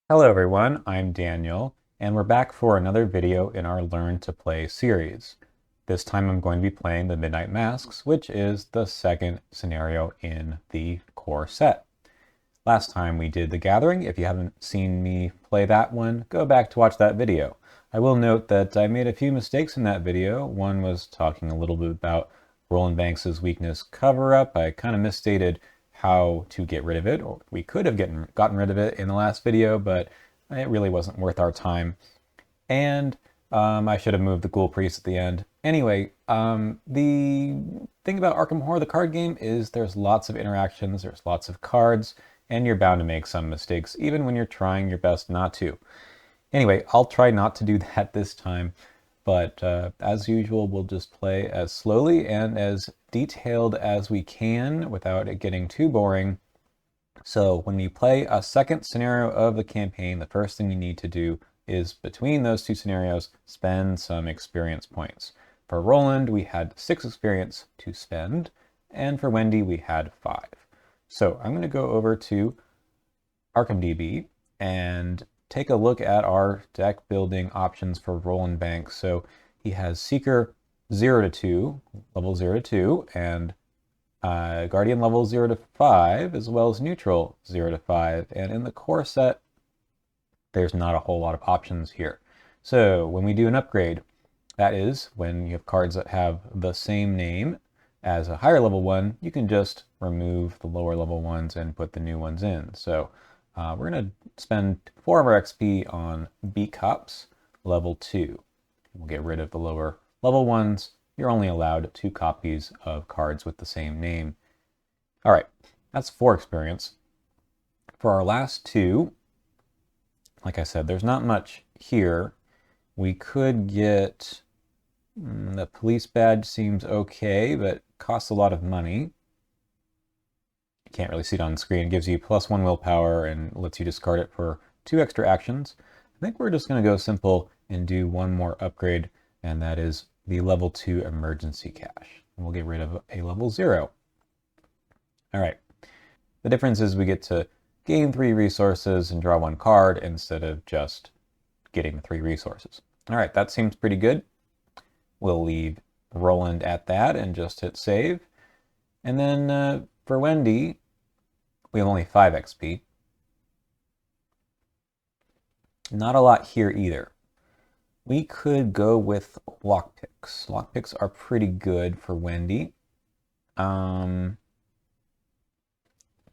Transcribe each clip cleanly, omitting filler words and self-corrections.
Hello everyone, I'm Daniel, and we're back for another video in our Learn to Play series. This time I'm going to be playing the Midnight Masks, which is the second scenario in the core set. Last time we did The Gathering. If you haven't seen me play that one, go back to watch that video. I will note that I made a few mistakes in that video. One was talking a little bit about Roland Banks' weakness cover-up. I kind of misstated how to get rid of it, or we could have gotten rid of it in the last video, but it really wasn't worth our time. And I should have moved the Ghoul Priest at the end. Anyway, the thing about Arkham Horror, the card game, is there's lots of interactions, there's lots of cards, and you're bound to make some mistakes, even when you're trying your best not to. Anyway, I'll try not to do that this time, but as usual, we'll just play as slowly and as detailed as we can without it getting too boring. So when you play a second scenario of the campaign, the first thing you need to do is, between those two scenarios, spend some experience points. For Roland, we had 6 experience to spend, and for Wendy, we had 5. So I'm going to go over to ArkhamDB and take a look at our deck building options for Roland Banks. So he has Seeker 0 to 2, level 0 to 2, and Guardian level 0 to 5, as well as Neutral 0 to 5. And in the core set, there's not a whole lot of options here. So when we do an upgrade, that is, when you have cards that have the same name as a higher level one, you can just remove the lower level ones and put the new ones in. So we're going to spend 4 of our XP on B Cops level 2. We'll get rid of the lower level ones. You're only allowed 2 copies of cards with the same name. All right, that's 4 experience. For our last 2, like I said, there's not much here. We could get the police badge, seems okay, but costs a lot of money. You can't really see it on the screen. It gives you +1 willpower and lets you discard it for 2 extra actions. I think we're just going to go simple and do one more upgrade, and that is the level 2 emergency cache. And we'll get rid of a level 0. All right. The difference is we get to gain 3 resources and draw 1 card instead of just getting the 3 resources. All right, that seems pretty good. We'll leave Roland at that and just hit save. And then for Wendy, we have only 5 XP. Not a lot here either. We could go with lockpicks. Lockpicks are pretty good for Wendy.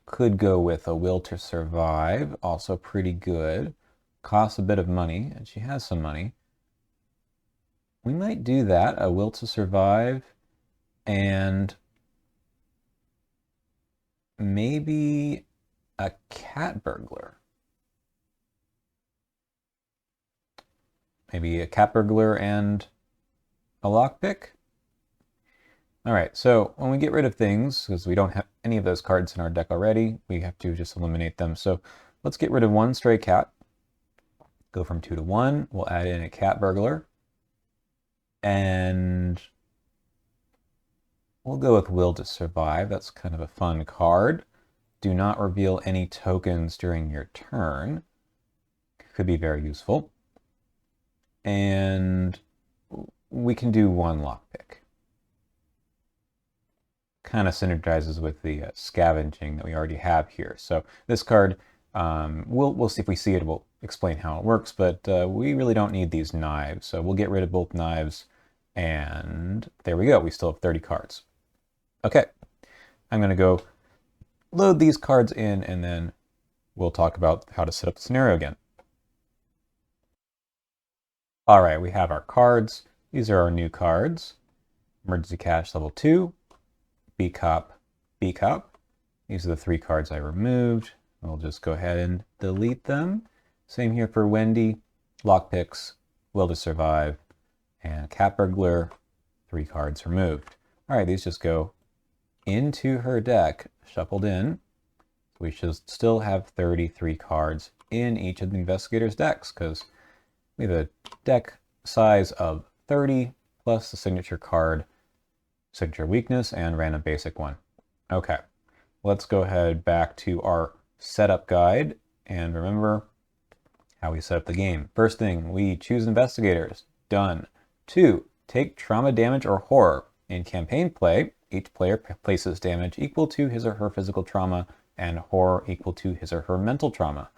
Could go with a will to survive, also pretty good. Costs a bit of money, and she has some money. We might do that, a will to survive, and maybe a cat burglar. Maybe a cat burglar and a lockpick. All right, so when we get rid of things, because we don't have any of those cards in our deck already, we have to just eliminate them. So let's get rid of 1 stray cat. Go from 2 to 1. We'll add in a cat burglar. And we'll go with Will to Survive. That's kind of a fun card. Do not reveal any tokens during your turn. Could be very useful. And we can do 1 lockpick. Kind of synergizes with the scavenging that we already have here. So this card, we'll see if we see it. We'll explain how it works, but we really don't need these knives. So we'll get rid of both knives, and there we go. We still have 30 cards. Okay, I'm going to go load these cards in, and then we'll talk about how to set up the scenario again. All right, we have our cards. These are our new cards. Emergency Cache level 2, B Cop, B Cop. These are the 3 cards I removed. We'll just go ahead and delete them. Same here for Wendy, lockpicks, will to survive, and cat burglar, 3 cards removed. All right, these just go into her deck, shuffled in. We should still have 33 cards in each of the investigators' decks, because we have a deck size of 30 plus the signature card, signature weakness, and random basic one. Okay, let's go ahead back to our setup guide. And remember, how we set up the game. First thing, we choose investigators. Done. 2, take trauma damage or horror. In campaign play, each player places damage equal to his or her physical trauma and horror equal to his or her mental trauma.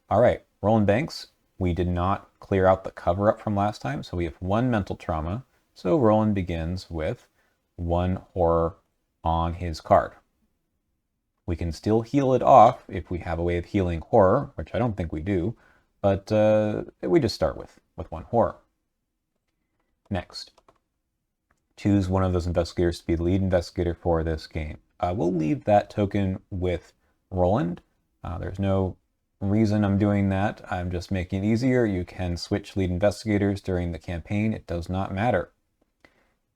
All right, Roland Banks, we did not clear out the cover-up from last time, so we have 1 mental trauma. So Roland begins with 1 horror on his card. We can still heal it off if we have a way of healing horror, which I don't think we do, but we just start with 1 horror. Next, choose one of those investigators to be the lead investigator for this game. We'll leave that token with Roland. There's no reason I'm doing that. I'm just making it easier. You can switch lead investigators during the campaign. It does not matter.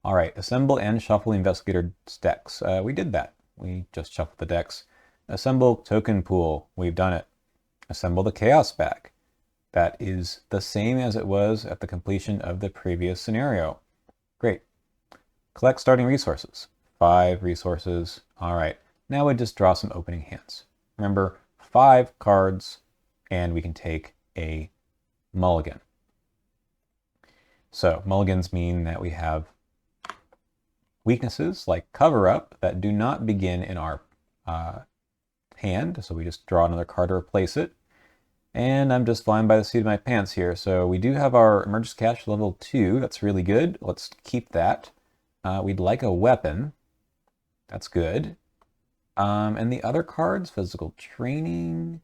All right, assemble and shuffle investigator decks. We did that. We just shuffled the decks. Assemble token pool. We've done it. Assemble the chaos bag. That is the same as it was at the completion of the previous scenario. Great. Collect starting resources. 5 resources. All right. Now we just draw some opening hands. Remember, 5 cards, and we can take a mulligan. So mulligans mean that we have weaknesses like cover up that do not begin in our hand. So we just draw another card to replace it. And I'm just flying by the seat of my pants here. So we do have our emergency cache level 2. That's really good. Let's keep that. We'd like a weapon. That's good. And the other cards, physical training,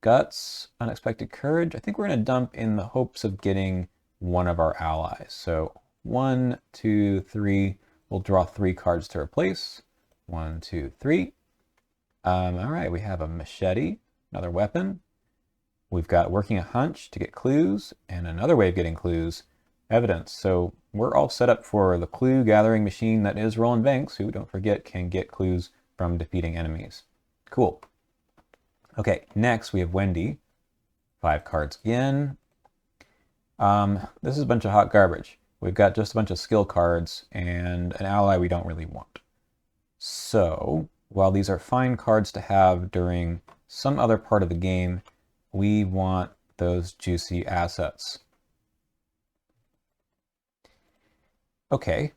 guts, unexpected courage, I think we're going to dump in the hopes of getting one of our allies. So 1, 2, 3. We'll draw 3 cards to replace. 1, 2, 3. All right, we have a machete, another weapon. We've got working a hunch to get clues, and another way of getting clues, evidence. So we're all set up for the clue gathering machine that is Roland Banks, who, don't forget, can get clues from defeating enemies. Cool. Okay, next we have Wendy. 5 cards again. This is a bunch of hot garbage. We've got just a bunch of skill cards and an ally we don't really want. So while these are fine cards to have during some other part of the game, we want those juicy assets. Okay,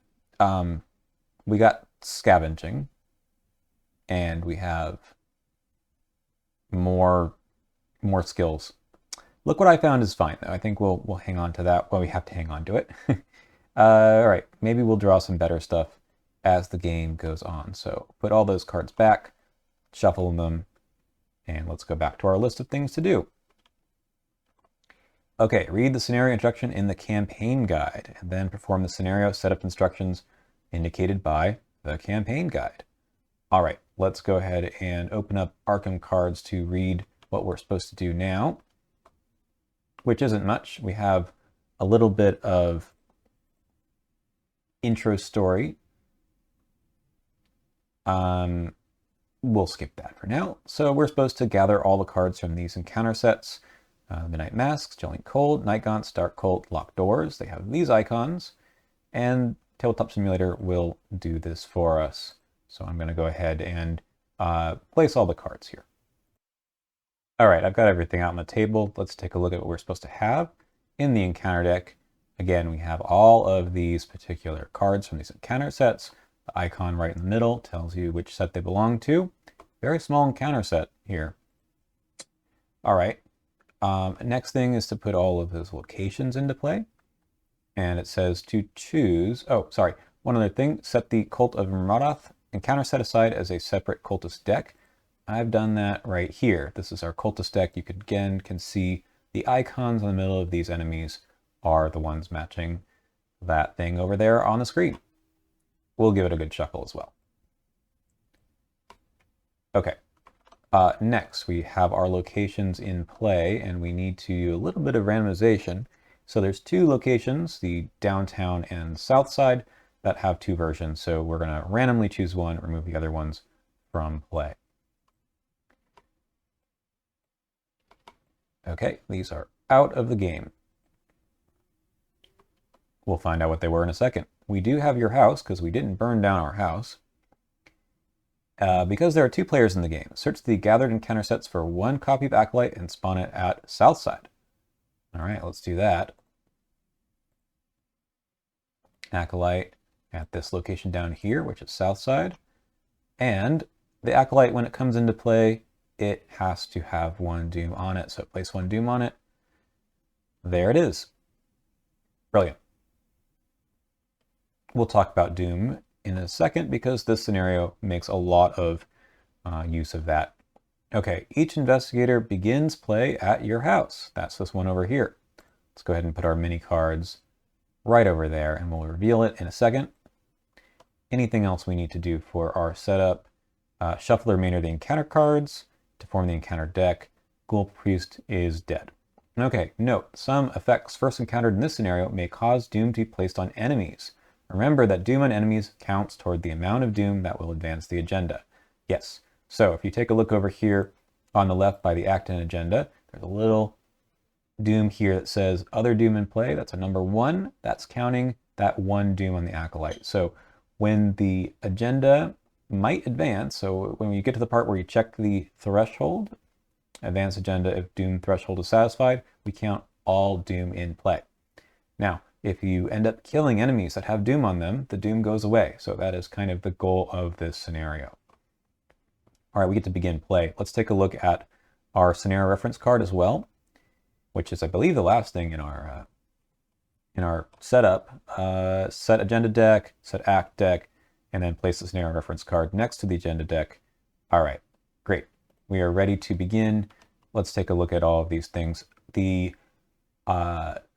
we got scavenging, and we have more skills. Look what I found is fine, though. I think we'll hang on to that. Well, we have to hang on to it. All right, maybe we'll draw some better stuff as the game goes on. So put all those cards back, shuffle them, and let's go back to our list of things to do. Okay, read the scenario instruction in the campaign guide, and then perform the scenario setup instructions indicated by the campaign guide. All right, let's go ahead and open up Arkham cards to read what we're supposed to do now, which isn't much. We have a little bit of intro story. We'll skip that for now. So we're supposed to gather all the cards from these encounter sets. Midnight Masks, Chilling Cold, Night Gaunts, Dark Cult, Locked Doors. They have these icons, and Tabletop Simulator will do this for us. So I'm going to go ahead and place all the cards here. All right, I've got everything out on the table. Let's take a look at what we're supposed to have in the encounter deck. Again, we have all of these particular cards from these encounter sets. The icon right in the middle tells you which set they belong to. Very small encounter set here. All right. Next thing is to put all of those locations into play. And it says to choose, oh, sorry, one other thing, set the Cult of Marath encounter set aside as a separate cultist deck. I've done that right here. This is our cultist deck. You can see the icons in the middle of these enemies are the ones matching that thing over there on the screen. We'll give it a good shuffle as well. Okay. Next, we have our locations in play, and we need to do a little bit of randomization. So there's 2 locations, the downtown and south side, that have 2 versions. So we're going to randomly choose one, remove the other ones from play. Okay, these are out of the game. We'll find out what they were in a second. We do have your house, because we didn't burn down our house. Because there are 2 players in the game, search the gathered encounter sets for 1 copy of Acolyte and spawn it at Southside. All right, let's do that. Acolyte at this location down here, which is south side. And the Acolyte, when it comes into play, it has to have 1 doom on it. So place 1 doom on it. There it is. Brilliant. We'll talk about doom in a second because this scenario makes a lot of use of that. Okay, each investigator begins play at your house. That's this one over here. Let's go ahead and put our mini cards right over there and we'll reveal it in a second. Anything else we need to do for our setup? Shuffle the remainder of the encounter cards to form the encounter deck. Ghoul Priest is dead. Okay, note, some effects first encountered in this scenario may cause doom to be placed on enemies. Remember that doom on enemies counts toward the amount of doom that will advance the agenda. Yes, so if you take a look over here on the left by the act and agenda, there's a little doom here that says other doom in play. That's a number 1. That's counting that 1 doom on the Acolyte. So when the agenda might advance, so when you get to the part where you check the threshold, advance agenda, if doom threshold is satisfied, we count all doom in play. Now, if you end up killing enemies that have doom on them, the doom goes away. So that is kind of the goal of this scenario. All right, we get to begin play. Let's take a look at our scenario reference card as well, which is, I believe, the last thing in our setup. Set agenda deck, set act deck, and then place the scenario reference card next to the agenda deck. All right, great. We are ready to begin. Let's take a look at all of these things. The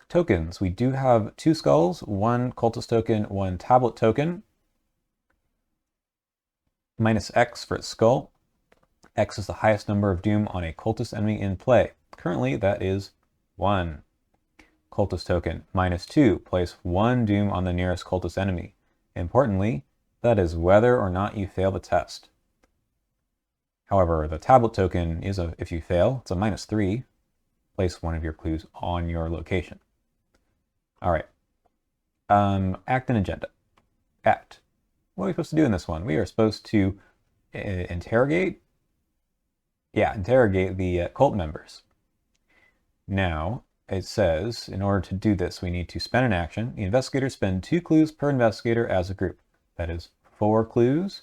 tokens, we do have 2 skulls, 1 cultist token, 1 tablet token. Minus X for its skull. X is the highest number of doom on a cultist enemy in play. Currently, that is 1. Cultist token, minus 2. Place 1 doom on the nearest cultist enemy. Importantly, that is whether or not you fail the test. However, the tablet token is if you fail, it's a minus 3. Place 1 of your clues on your location. All right. Act and agenda. Act. What are we supposed to do in this one? We are supposed to interrogate the cult members. Now, it says, in order to do this, we need to spend an action. The investigators spend 2 clues per investigator as a group. That is 4 clues.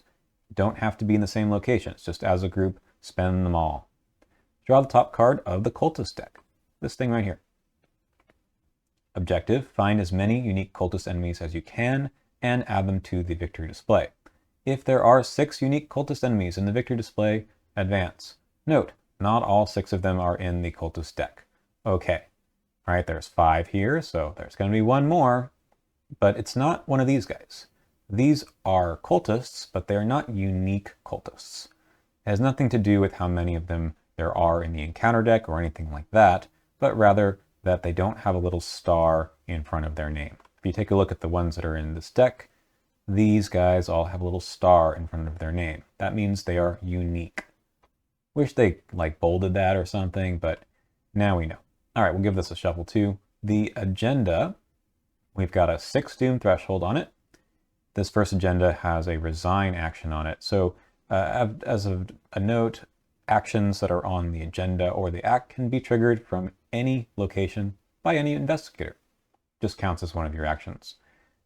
Don't have to be in the same location. It's just as a group, spend them all. Draw the top card of the cultist deck. This thing right here. Objective, find as many unique cultist enemies as you can and add them to the victory display. If there are 6 unique cultist enemies in the victory display, advance. Note, not all 6 of them are in the cultist deck. Okay, all right, there's 5 here, so there's going to be 1 more, but it's not one of these guys. These are cultists, but they're not unique cultists. It has nothing to do with how many of them there are in the encounter deck or anything like that, but rather that they don't have a little star in front of their name. If you take a look at the ones that are in this deck, these guys all have a little star in front of their name. That means they are unique. Wish they like bolded that or something, but now we know. All right, we'll give this a shuffle too. The agenda, we've got a 6 doom threshold on it. This first agenda has a resign action on it. So as a note, actions that are on the agenda or the act can be triggered from any location by any investigator. Just counts as one of your actions.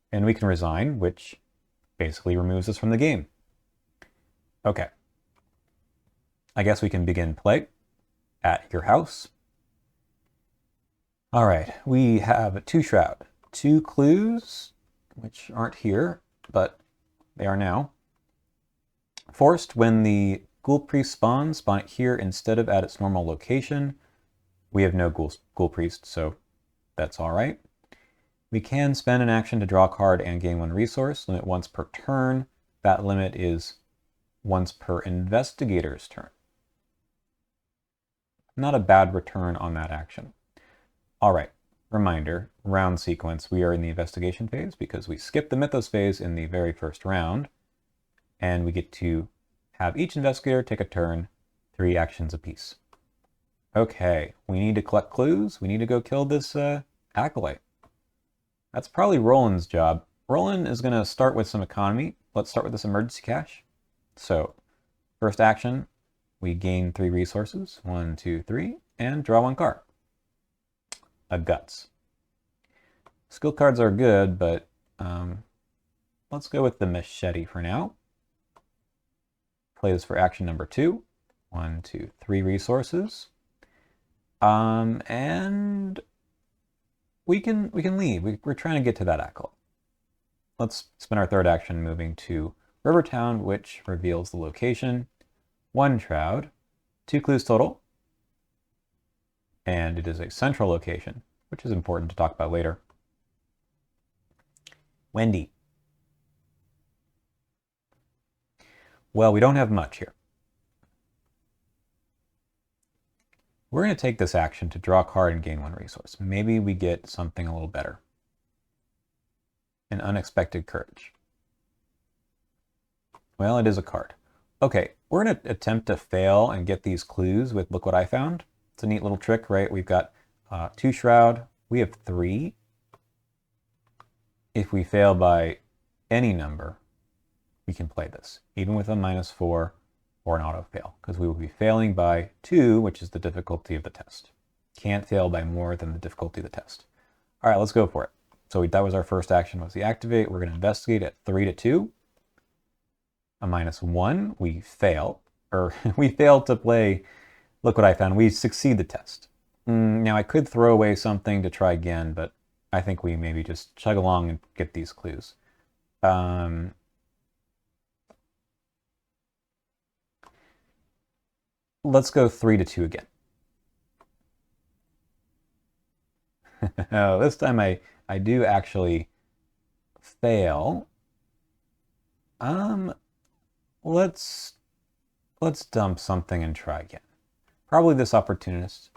And we can resign, which basically removes us from the game. Okay. I guess we can begin play at your house. All right, we have 2 shroud, 2 clues, which aren't here, but they are now. Forced, when the Ghoul Priest spawns, spawn it here instead of at its normal location. We have no Ghoul Priest, so that's all right. We can spend an action to draw a card and gain 1 resource, limit once per turn. That limit is once per investigator's turn. Not a bad return on that action. All right, reminder, round sequence. We are in the investigation phase because we skipped the Mythos phase in the very first round, and we get to have each investigator take a turn, 3 actions apiece. Okay, we need to collect clues. We need to go kill this acolyte. That's probably Roland's job. Roland is going to start with some economy. Let's start with this emergency cash. So, first action, we gain 3 resources, 1, 2, 3, and draw 1 card. a guts. Skill cards are good, but let's go with the machete for now. Play this for action number 2. 1, 2, 3 resources. And we can leave. We're trying to get to that acolyte. Let's spend our third action moving to Rivertown, which reveals the location. 1 shroud, 2 clues total, and it is a central location, which is important to talk about later. Wendy. Well, we don't have much here. We're going to take this action to draw a card and gain 1 resource. Maybe we get something a little better. An unexpected courage. Well, it is a card. Okay, we're going to attempt to fail and get these clues with look what I found. It's a neat little trick, right? We've got 2 shroud. We have 3. If we fail by any number, we can play this, even with a -4 or an auto fail, because we will be failing by 2, which is the difficulty of the test. Can't fail by more than the difficulty of the test. All right, let's go for it. So that was our first action, was the activate. We're going to investigate at 3 to 2. A -1, we fail, or we failed to play. Look what I found. We succeed the test. Now I could throw away something to try again, but I think we maybe just chug along and get these clues. Let's go 3 to 2 again. Oh, this time I do actually fail. Let's dump something and try again. Probably this opportunist.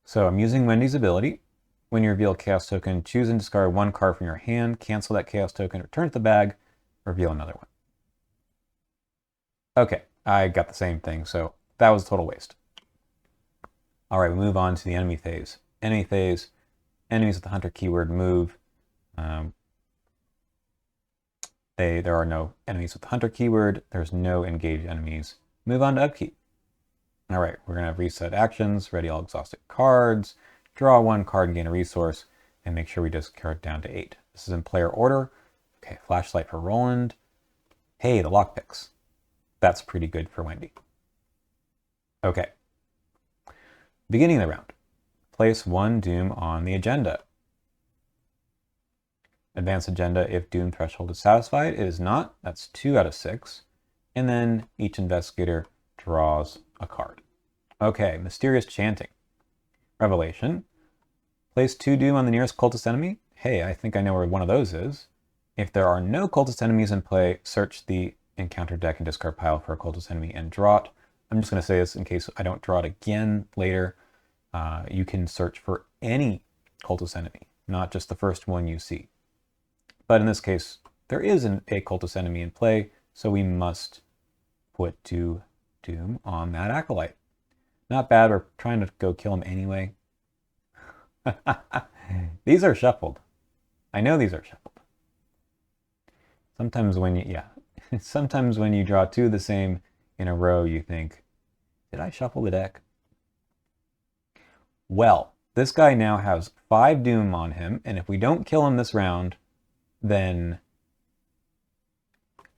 So I'm using Wendy's ability. When you reveal a chaos token, choose and discard 1 card from your hand, cancel that chaos token, return it to the bag, reveal another one. Okay, I got the same thing, so that was a total waste. All right, we move on to the enemy phase. Enemy phase, enemies with the hunter keyword move. There are no enemies with the hunter keyword. There's no engaged enemies. Move on to upkeep. All right, we're gonna reset actions, ready all exhausted cards, draw 1 card and gain a resource, and make sure we discard down to 8. This is in player order. Okay, flashlight for Roland. Hey, the lockpicks. That's pretty good for Wendy. Okay. Beginning of the round. Place 1 Doom on the agenda. Advance agenda if Doom threshold is satisfied. It is not. That's 2 out of 6. And then each investigator draws a card. Okay, mysterious chanting. Revelation. Place 2 Doom on the nearest cultist enemy. Hey, I think I know where one of those is. If there are no cultist enemies in play, search the encounter deck and discard pile for a cultist enemy and draw it. I'm just going to say this in case I don't draw it again later. You can search for any cultist enemy, not just the first one you see. But in this case, there is a cultist enemy in play, so we must put 2 Doom on that acolyte. Not bad, we're trying to go kill him anyway. These are shuffled. I know these are shuffled. Sometimes when sometimes when you draw 2 of the same in a row, you think, did I shuffle the deck? Well, this guy now has 5 Doom on him, and if we don't kill him this round, then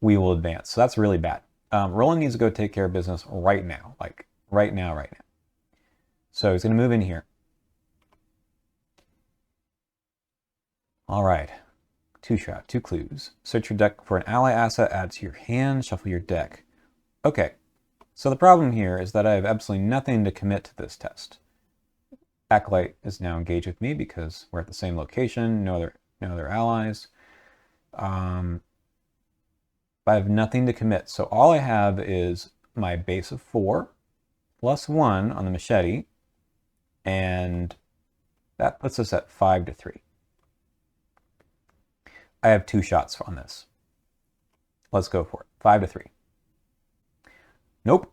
we will advance. So that's really bad. Roland needs to go take care of business right now. Like, right now. So he's going to move in here. All right. 2 shroud, 2 clues. Search your deck for an ally asset, add to your hand, shuffle your deck. Okay. So the problem here is that I have absolutely nothing to commit to this test. Acolyte is now engaged with me because we're at the same location, no other allies. I have nothing to commit. So all I have is my base of 4 plus 1 on the machete, and that puts us at 5 to 3. I have 2 shots on this. Let's go for it. 5 to 3. Nope.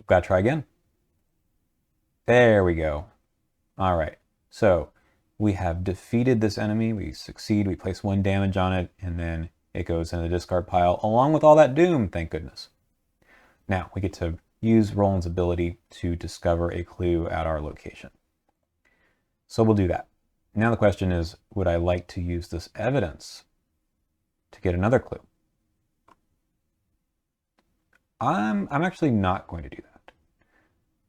Gotta try again. There we go. All right. So we have defeated this enemy. We succeed. We place 1 damage on it, and then it goes in the discard pile along with all that Doom, thank goodness. Now we get to use Roland's ability to discover a clue at our location. So we'll do that. Now the question is, would I like to use this evidence to get another clue? I'm actually not going to do that.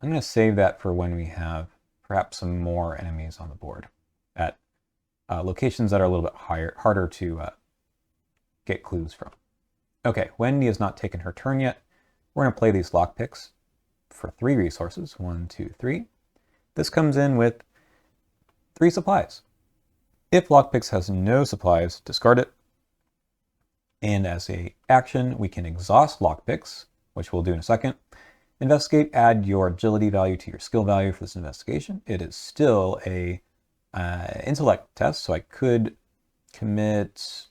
I'm going to save that for when we have perhaps some more enemies on the board at locations that are a little bit harder to get clues from. Okay, Wendy has not taken her turn yet. We're going to play these lockpicks for 3 resources. 1, 2, 3. This comes in with 3 supplies. If lockpicks has no supplies, discard it. And as a action, we can exhaust lockpicks, which we'll do in a second. Investigate, add your agility value to your skill value for this investigation. It is still a intellect test, so I could commit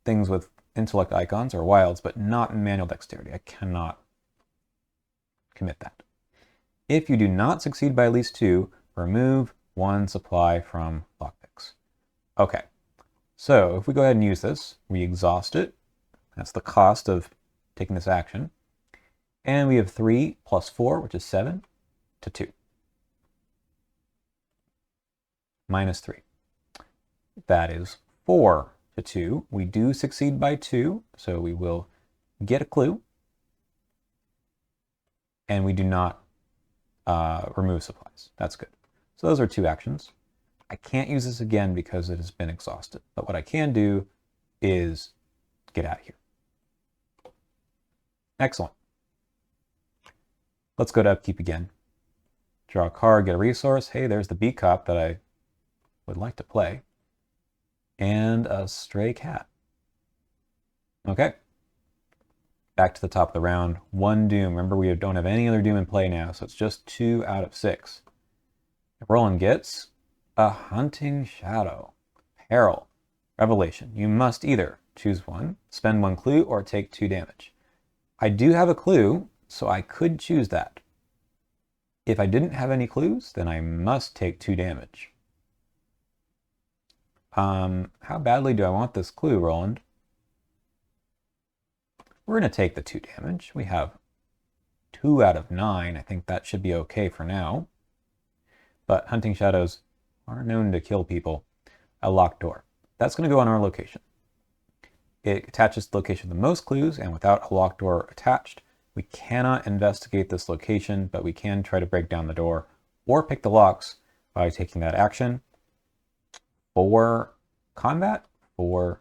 things with intellect icons or wilds, but not manual dexterity. I cannot commit that. If you do not succeed by at least 2, remove 1 supply from lockpicks. Okay, so if we go ahead and use this, we exhaust it. That's the cost of taking this action. And we have 3 plus 4, which is 7, to 2. Minus 3. That is 4 to 2. We do succeed by 2, so we will get a clue. And we do not remove supplies. That's good. So those are 2 actions. I can't use this again because it has been exhausted. But what I can do is get out of here. Excellent. Let's go to upkeep again. Draw a card, get a resource. Hey, there's the bee cop that I would like to play. And a stray cat. Okay. Back to the top of the round. 1 doom. Remember, we don't have any other doom in play now, so it's just 2 out of 6. Roland gets a hunting shadow. Peril. Revelation. You must either choose 1, spend 1 clue, or take 2 damage. I do have a clue, so I could choose that. If I didn't have any clues, then I must take 2 damage. How badly do I want this clue, Roland? We're going to take the 2 damage. We have 2 out of 9. I think that should be okay for now. But hunting shadows are known to kill people. A locked door. That's going to go on our location. It attaches the location of the most clues, and without a locked door attached, we cannot investigate this location, but we can try to break down the door or pick the locks by taking that action. 4 combat, 4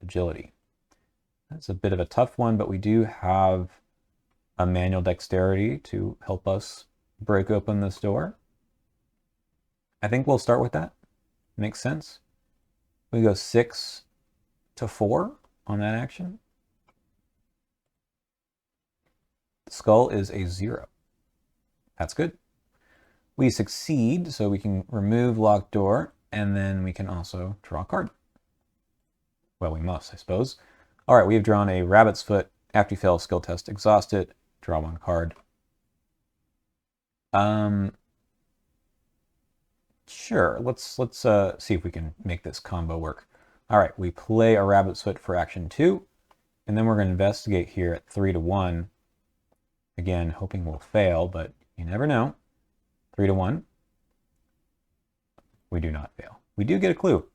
agility. That's a bit of a tough one, but we do have a manual dexterity to help us break open this door. I think we'll start with that. Makes sense. We go 6 to 4 on that action. The skull is a 0. That's good. We succeed, so we can remove locked door, and then we can also draw a card. Well, we must, I suppose. All right, we have drawn a rabbit's foot. After you fail a skill test, exhaust it, draw 1 card. Sure, let's see if we can make this combo work. All right, we play a rabbit's foot for action 2, and then we're going to investigate here at 3 to 1. Again, hoping we'll fail, but you never know. 3 to 1. We do not fail. We do get a clue.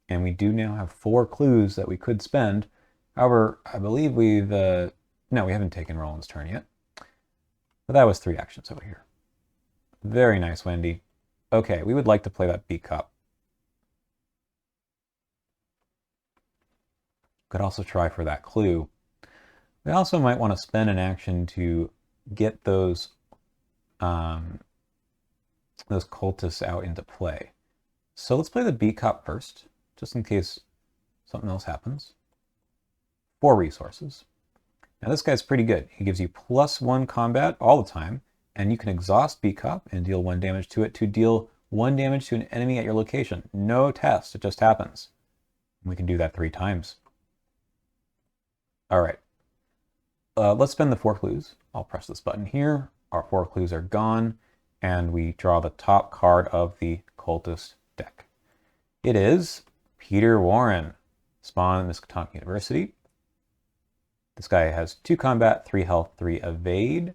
And we do now have 4 clues that we could spend. However, I believe we've... no, we haven't taken Roland's turn yet. But that was 3 actions over here. Very nice, Wendy. Okay, we would like to play that bee cop. Could also try for that clue. We also might want to spend an action to get those cultists out into play. So let's play the bee cop first, just in case something else happens. 4 resources. Now this guy's pretty good. He gives you +1 combat all the time, and you can exhaust bee cop and deal 1 damage to it to deal 1 damage to an enemy at your location. No test, it just happens. We can do that 3 times. All right. Let's spend the 4 clues. I'll press this button here. Our 4 clues are gone, and we draw the top card of the cultist deck. It is Peter Warren, spawn at Miskatonic University. This guy has 2 combat, 3 health, 3 evade.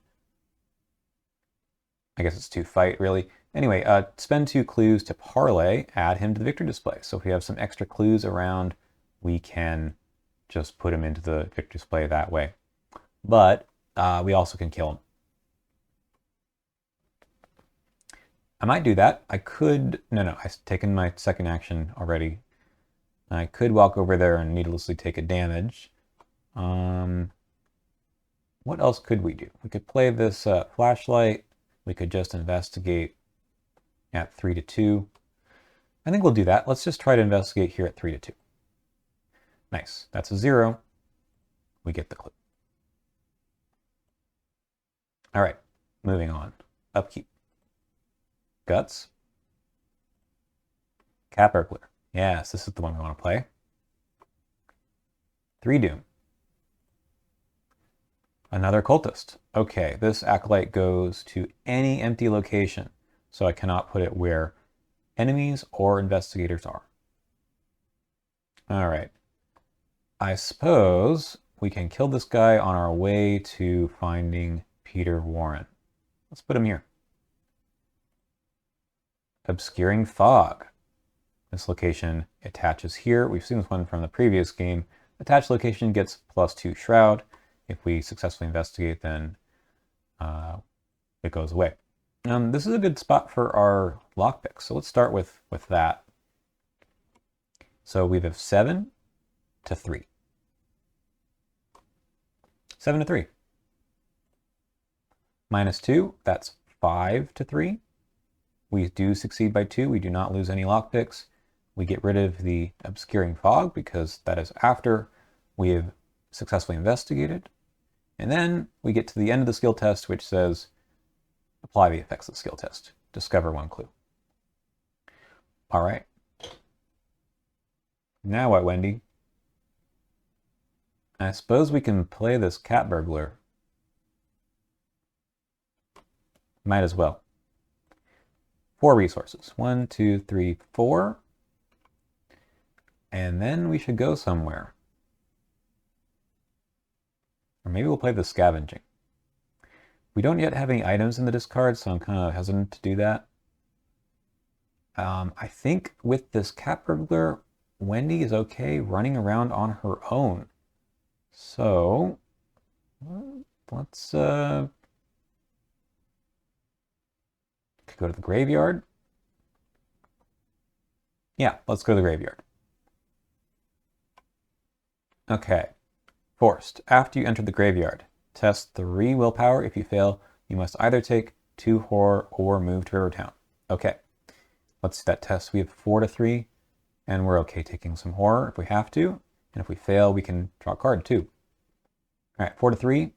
I guess it's 2 fight, really. Anyway, spend 2 clues to parlay, add him to the victory display. So if we have some extra clues around, we can just put him into the victory display that way. But we also can kill him. I might do that. I could, no, I've taken my second action already. I could walk over there and needlessly take a damage. What else could we do? We could play this flashlight. We could just investigate at 3 to 2. I think we'll do that. Let's just try to investigate here at 3 to 2. Nice. That's a 0. We get the clue. All right, moving on. Upkeep. Guts. Cat Burglar. Yes, this is the one we want to play. 3 Doom. Another cultist. Okay, this acolyte goes to any empty location, so I cannot put it where enemies or investigators are. All right. I suppose we can kill this guy on our way to finding Peter Warren. Let's put him here. Obscuring Fog. This location attaches here. We've seen this one from the previous game. Attached location gets +2 Shroud. If we successfully investigate, then it goes away. This is a good spot for our lockpick, so let's start with that. So we have 7 to 3. 7 to 3. -2, that's 5 to 3. We do succeed by 2. We do not lose any lockpicks. We get rid of the Obscuring Fog because that is after we have successfully investigated. And then we get to the end of the skill test, which says, apply the effects of the skill test. Discover 1 clue. All right. Now what, Wendy? I suppose we can play this Cat Burglar. Might as well. 4 resources. 1, 2, 3, 4. And then we should go somewhere. Or maybe we'll play the Scavenging. We don't yet have any items in the discard, so I'm kind of hesitant to do that. I think with this Cat Burglar, Wendy is okay running around on her own. So, let's go to the graveyard. Yeah, let's go to the graveyard. Okay. Forced. After you enter the graveyard, test 3 willpower. If you fail, you must either take 2 horror or move to Rivertown. Okay. Let's see that test. We have 4 to 3, and we're okay taking some horror if we have to. And if we fail, we can draw a card too. All right, 4 to 3,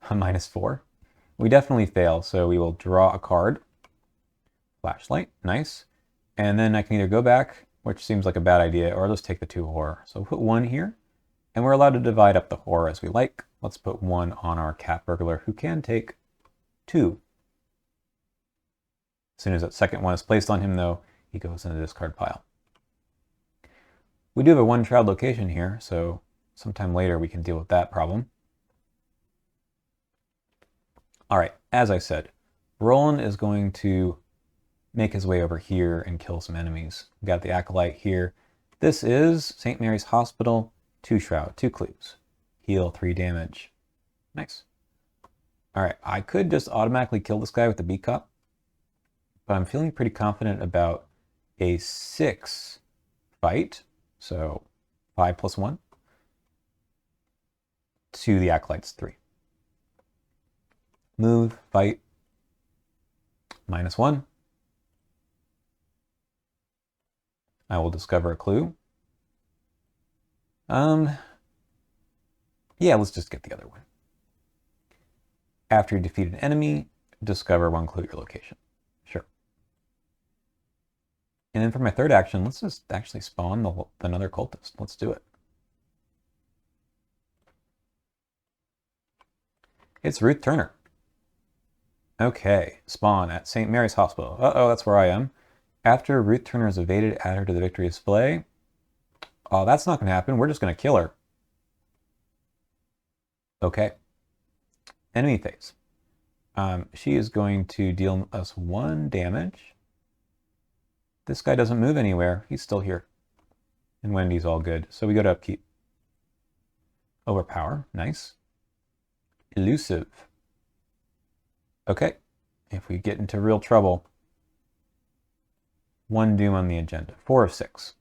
-4. We definitely fail, so we will draw a card. Flashlight, nice. And then I can either go back, which seems like a bad idea, or just take the 2 horror. So we'll put 1 here. And we're allowed to divide up the horror as we like. Let's put 1 on our Cat Burglar, who can take 2. As soon as that second one is placed on him, though, he goes in the discard pile. We do have a 1 Shroud location here, so sometime later we can deal with that problem. All right, as I said, Roland is going to make his way over here and kill some enemies. We got the Acolyte here. This is St. Mary's Hospital. 2 Shroud, 2 clues. Heal 3 damage. Nice. All right, I could just automatically kill this guy with the B-Cup, but I'm feeling pretty confident about a 6 fight, so 5 + 1, to the Acolyte's 3. Move, fight, -1. I will discover a clue. Yeah, let's just get the other one. After you defeat an enemy, discover 1 clue at your location. Sure. And then for my third action, let's just actually spawn another cultist. Let's do it. It's Ruth Turner. Okay, spawn at St. Mary's Hospital. Uh-oh, that's where I am. After Ruth Turner is evaded, add her to the victory display. Oh, that's not going to happen. We're just going to kill her. Okay. Enemy phase. She is going to deal us 1 damage. This guy doesn't move anywhere. He's still here. And Wendy's all good. So we go to upkeep. Overpower. Nice. Elusive. Okay. If we get into real trouble, 1 doom on the agenda. 4 of 6.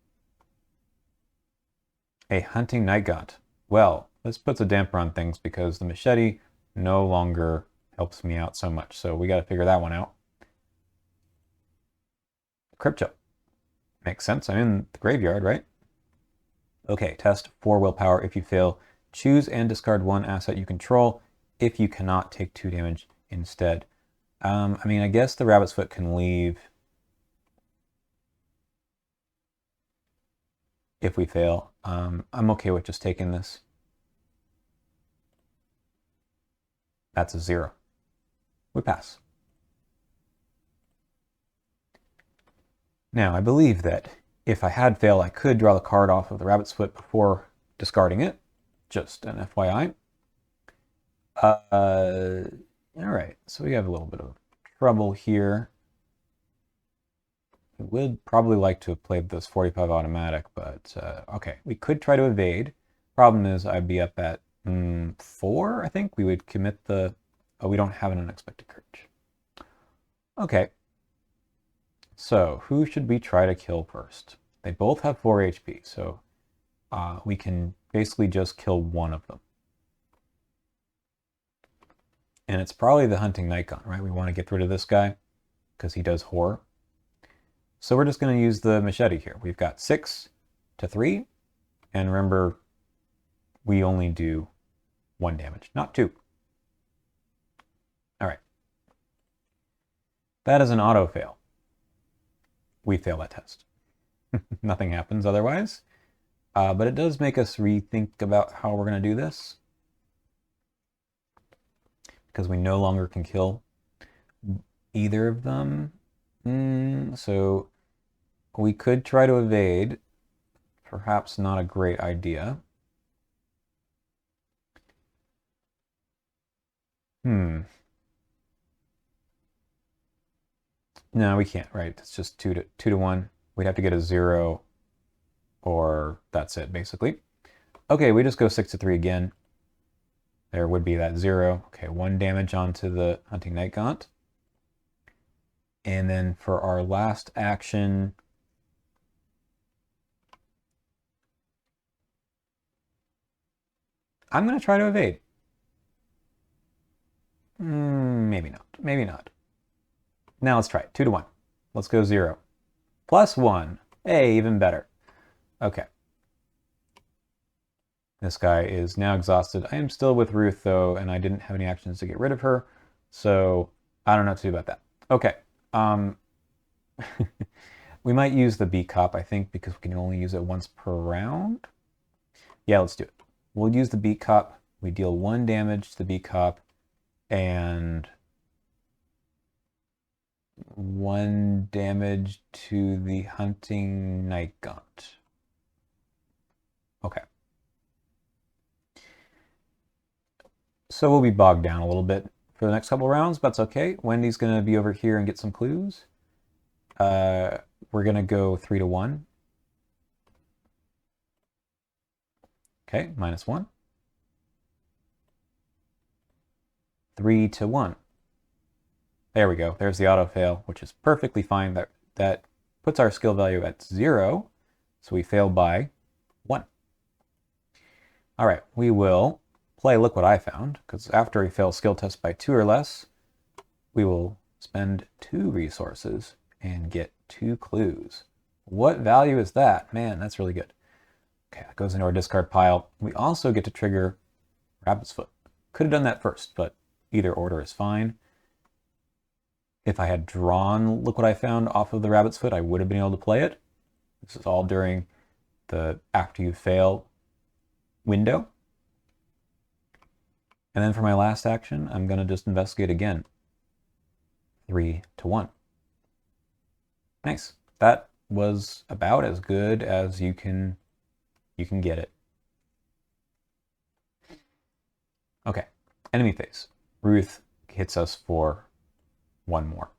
A hunting night gaunt. Well, this puts a damper on things because the machete no longer helps me out so much. So we got to figure that one out. Crypto. Makes sense. I'm in the graveyard, right? Okay, test 4 willpower. If you fail, choose and discard 1 asset you control. If you cannot, take 2 damage instead. I mean, I guess the rabbit's foot can leave if we fail. I'm okay with just taking this. That's a 0. We pass. Now, I believe that if I had fail, I could draw the card off of the rabbit's foot before discarding it. Just an FYI. All right, so we have a little bit of trouble here. I would probably like to have played this 45 automatic, but okay, we could try to evade. Problem is I'd be up at 4, I think. We would commit the... Oh, we don't have an unexpected courage. Okay. So, who should we try to kill first? They both have 4 HP, so we can basically just kill one of them. And it's probably the hunting night gaunt, right? We want to get rid of this guy because he does horror. So we're just going to use the machete here. We've got 6 to 3. And remember, we only do 1 damage, not 2. All right. That is an auto fail. We fail that test. Nothing happens otherwise. But it does make us rethink about how we're going to do this. Because we no longer can kill either of them. So we could try to evade. Perhaps not a great idea. No, we can't, right? It's just 2 to 1. We'd have to get a 0, or that's it, basically. Okay, we just go 6 to 3 again. There would be that 0. Okay, 1 damage onto the hunting night gaunt. And then for our last action, I'm going to try to evade. Maybe not. Maybe not. Now let's try it. 2 to 1. Let's go 0. Plus 1. Hey, even better. Okay. This guy is now exhausted. I am still with Ruth, though, and I didn't have any actions to get rid of her. So I don't know what to do about that. Okay. We might use the B cop, I think, because we can only use it once per round. Yeah, let's do it. We'll use the B cop. We deal 1 damage to the B cop and 1 damage to the hunting night gaunt. Okay. So we'll be bogged down a little bit for the next couple rounds, but that's okay. Wendy's going to be over here and get some clues. We're going to go 3 to 1. Okay, -1. 3 to 1. There we go. There's the auto fail, which is perfectly fine. That puts our skill value at 0. So we fail by 1. All right, we will play Look What I Found, because after we fail skill test by 2 or less, we will spend 2 resources and get 2 clues. What value is that? Man, that's really good. Okay, that goes into our discard pile. We also get to trigger Rabbit's Foot. Could have done that first, but either order is fine. If I had drawn Look What I Found off of the Rabbit's Foot, I would have been able to play it. This is all during the after you fail window. And then for my last action, I'm going to just investigate again. 3 to 1. Nice. That was about as good as you can get it. Okay, enemy phase. Ruth hits us for 1 more.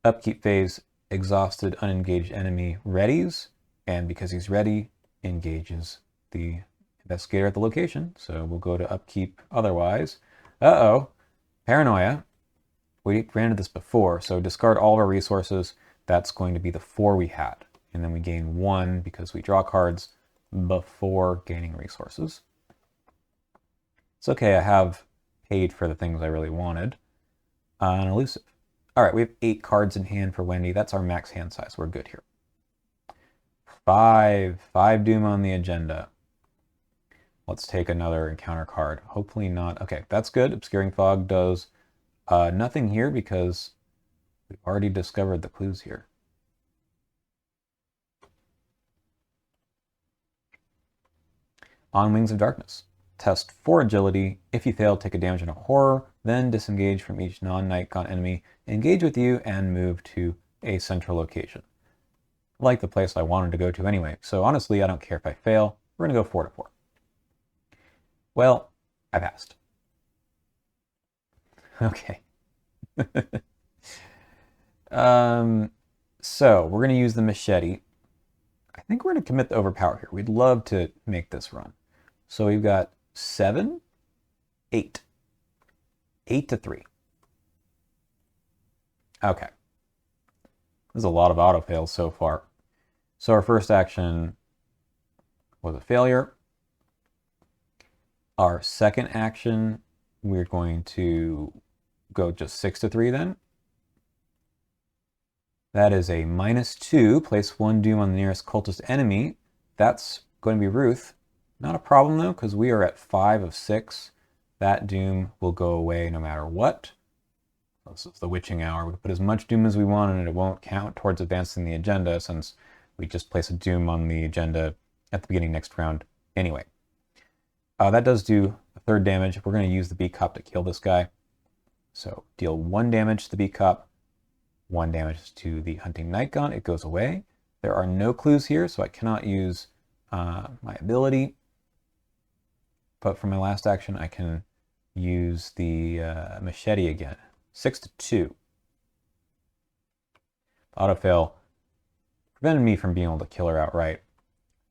Upkeep phase, exhausted, unengaged enemy readies, and because he's ready, engages the investigator at the location. So we'll go to upkeep otherwise. Uh-oh, paranoia. We ran into this before, so discard all of our resources. That's going to be the 4 we had. And then we gain 1 because we draw cards before gaining resources. It's okay, I have paid for the things I really wanted. An elusive. All right, we have 8 cards in hand for Wendy. That's our max hand size. We're good here. 5 doom on the agenda. Let's take another encounter card. Hopefully not. Okay, that's good. Obscuring Fog does nothing here because we've already discovered the clues here. On Wings of Darkness. Test for agility. If you fail, take a damage in a horror, then disengage from each non-Nightgaunt enemy, engage with you, and move to a central location. Like the place I wanted to go to anyway, so honestly, I don't care if I fail. We're going to go 4 to 4. Well, I passed. Okay. So we're going to use the machete. I think we're going to commit the overpower here. We'd love to make this run. So we've got 7, 8. 8 to 3. Okay. There's a lot of auto fails so far. So our first action was a failure. Our second action, we're going to go just 6 to 3 then. That is a -2. Place 1 doom on the nearest cultist enemy. That's going to be Ruth. Not a problem though, because we are at 5 of 6. That doom will go away no matter what. This is the witching hour. We can put as much doom as we want and it won't count towards advancing the agenda since we just place a doom on the agenda at the beginning next round anyway. That does do a 3rd damage. We're going to use the Bee Cop to kill this guy. So deal 1 damage to the Bee Cop, 1 damage to the Hunting Nightgaunt. It goes away. There are no clues here, so I cannot use my ability. But for my last action, I can use the machete again. 6 to 2. Autofail prevented me from being able to kill her outright.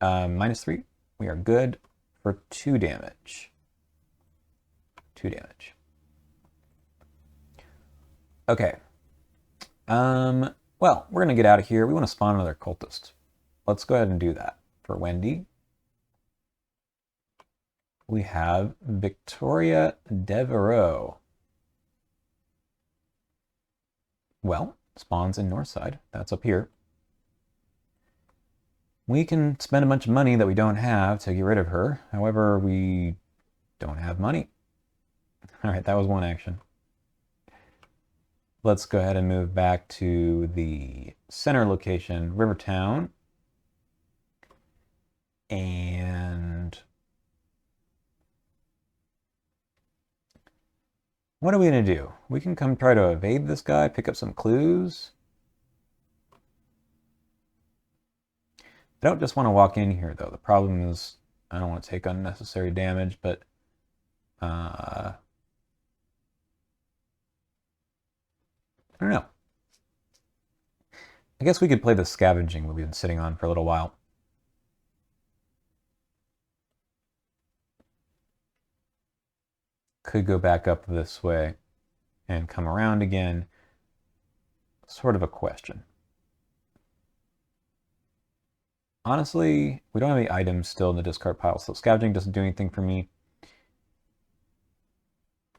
-3. We are good for 2 damage. 2 damage. Okay. Well, we're going to get out of here. We want to spawn another cultist. Let's go ahead and do that. For Wendy, we have Victoria Devereaux. Well, spawns in Northside. That's up here. We can spend a bunch of money that we don't have to get rid of her. However, we don't have money. All right, that was 1 action. Let's go ahead and move back to the center location, Rivertown. And what are we going to do? We can come try to evade this guy, pick up some clues. I don't just want to walk in here, though. The problem is I don't want to take unnecessary damage, but I don't know. I guess we could play the scavenging we've been sitting on for a little while. Could go back up this way and come around again. Sort of a question. Honestly, we don't have any items still in the discard pile, so scavenging doesn't do anything for me.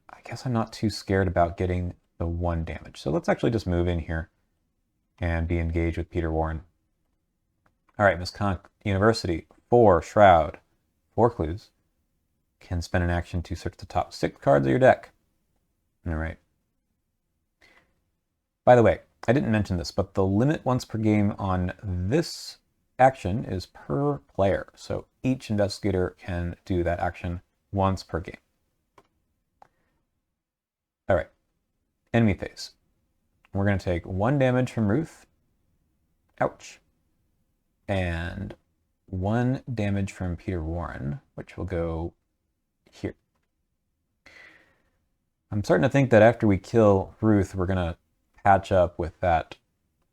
I guess I'm not too scared about getting the 1 damage. So let's actually just move in here and be engaged with Peter Warren. All right, Misconduct University, 4 Shroud, 4 clues. Can spend an action to search the top 6 cards of your deck. All right. By the way, I didn't mention this, but the limit once per game on this action is per player. So each investigator can do that action once per game. All right. Enemy phase. We're going to take 1 damage from Ruth. Ouch. And 1 damage from Peter Warren, which will go here. I'm starting to think that after we kill Ruth, we're going to patch up with that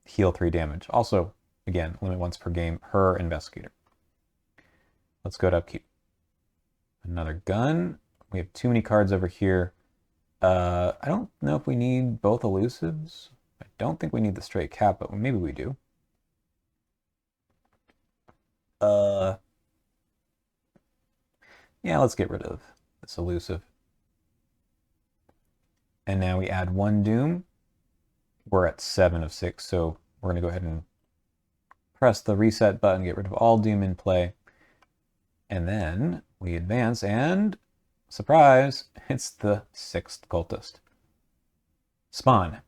heal 3 damage. Also, again, limit once per game per investigator. Let's go to upkeep. Another gun. We have too many cards over here. I don't know if we need both elusives. I don't think we need the straight cap, but maybe we do. Yeah, let's get rid of this elusive. And now we add 1 doom. We're at 7 of 6, so we're going to go ahead and press the reset button, get rid of all doom in play. And then we advance, and surprise, it's the 6th cultist. Spawn.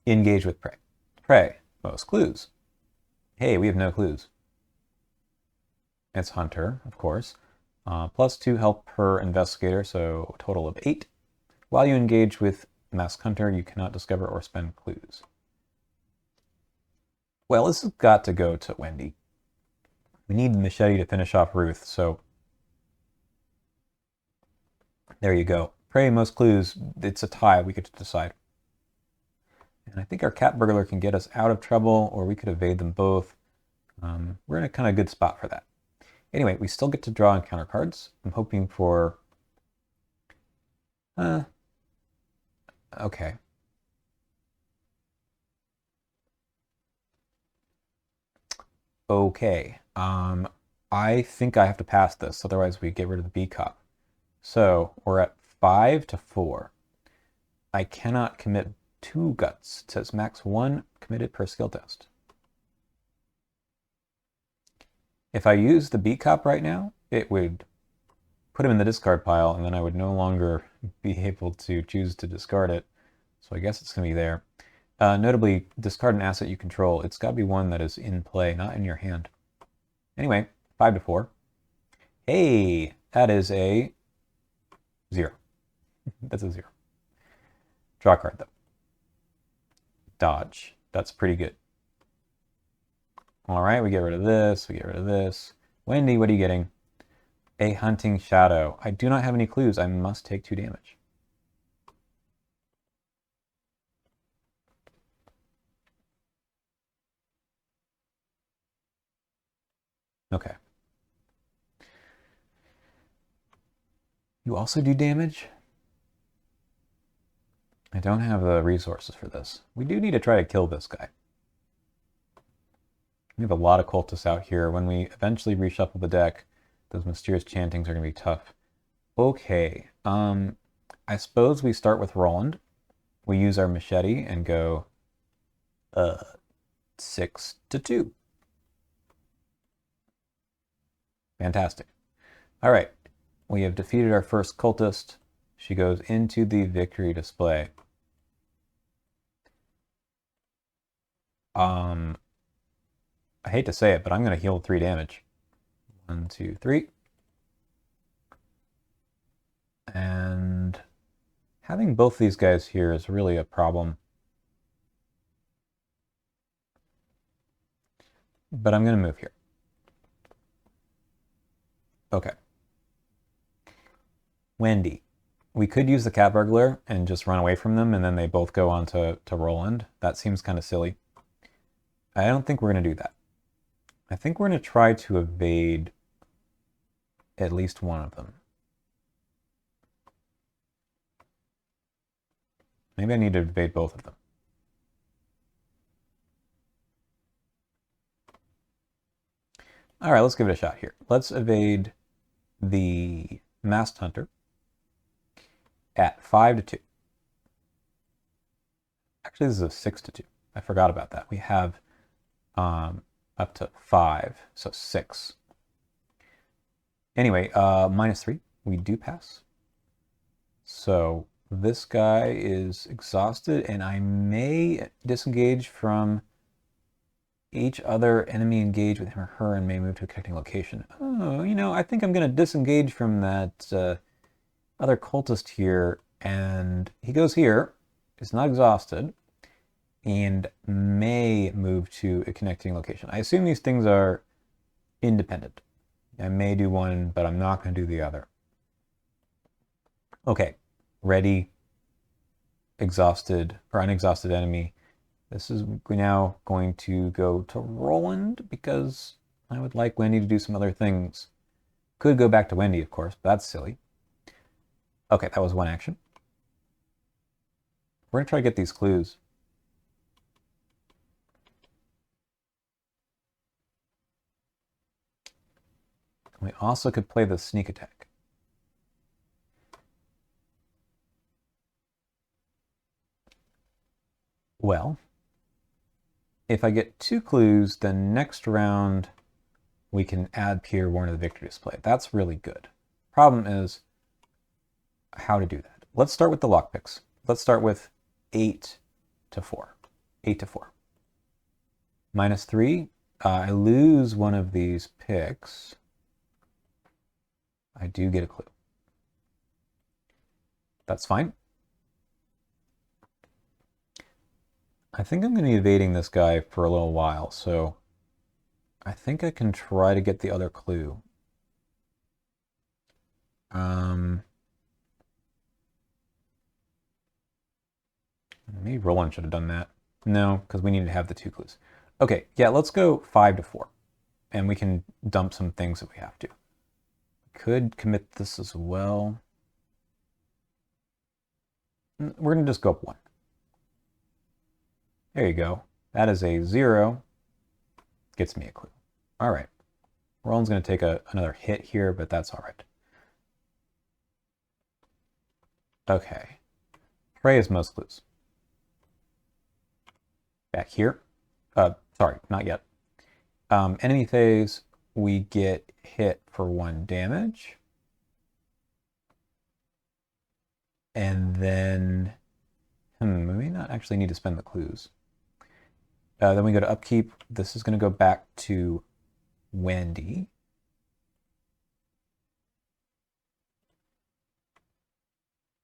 Engage with prey. Prey. Most clues. Hey, we have no clues. It's Hunter, of course. Plus 2 health per investigator, so a total of 8. While you engage with Masked Hunter, you cannot discover or spend clues. Well, this has got to go to Wendy. We need Machete to finish off Ruth, so there you go. Prey, most clues. It's a tie. We get to decide. And I think our Cat Burglar can get us out of trouble, or we could evade them both. We're in a kind of good spot for that. Anyway, we still get to draw encounter cards. I'm hoping for... okay. Okay. I think I have to pass this, otherwise we get rid of the B cop. So we're at 5 to 4. I cannot commit 2 guts. It says max 1 committed per skill test. If I use the B cop right now, it would put him in the discard pile, and then I would no longer be able to choose to discard it. So I guess it's going to be there. Notably, discard an asset you control. It's got to be one that is in play, not in your hand. Anyway, 5 to 4. Hey, that is a 0. That's a 0. Draw a card, though. Dodge. That's pretty good. All right, we get rid of this. We get rid of this. Wendy, what are you getting? A Hunting Shadow. I do not have any clues. I must take 2 damage. Okay. You also do damage? I don't have the resources for this. We do need to try to kill this guy. We have a lot of cultists out here. When we eventually reshuffle the deck, those mysterious chantings are going to be tough. Okay. I suppose we start with Roland. We use our machete and go 6 to 2. Fantastic. All right. We have defeated our first cultist. She goes into the victory display. I hate to say it, but I'm going to heal 3 damage. 1, 2, 3. And having both these guys here is really a problem. But I'm going to move here. Okay. Wendy. We could use the Cat Burglar and just run away from them, and then they both go on to Roland. That seems kind of silly. I don't think we're going to do that. I think we're going to try to evade at least one of them. Maybe I need to evade both of them. All right, let's give it a shot here. Let's evade the Masked Hunter at 5 to 2. Actually, this is a 6 to 2. I forgot about that. We have up to 5, so 6. Anyway, -3. We do pass. So this guy is exhausted, and I may disengage from each other enemy engaged with him or her and may move to a connecting location. Oh, you know, I think I'm going to disengage from that other cultist here, and he goes here. Is not exhausted, and may move to a connecting location. I assume these things are independent. I may do one, but I'm not going to do the other. Okay, ready, exhausted or unexhausted enemy. This is now going to go to Roland because I would like Wendy to do some other things. Could go back to Wendy, of course, but that's silly. Okay, that was one action. We're going to try to get these clues. We also could play the sneak attack. Well, if I get 2 clues, then next round we can add Pier 1 to the victory display. That's really good. Problem is how to do that. Let's start with the lockpicks. Let's start with 8 to 4. 8 to 4. -3. I lose one of these picks. I do get a clue. That's fine. I think I'm going to be evading this guy for a little while, so I think I can try to get the other clue. Maybe Roland should have done that. No, because we need to have the 2 clues. Okay, yeah, let's go 5 to 4. And we can dump some things if we have to. Could commit this as well. We're going to just go up 1. There you go. That is a 0. Gets me a clue. All right. Roland's going to take another hit here, but that's all right. Okay. Prey is most clues. Back here. Sorry, not yet. Enemy phase, we get hit for 1 damage. And then, we may not actually need to spend the clues. Then we go to upkeep. This is going to go back to Wendy.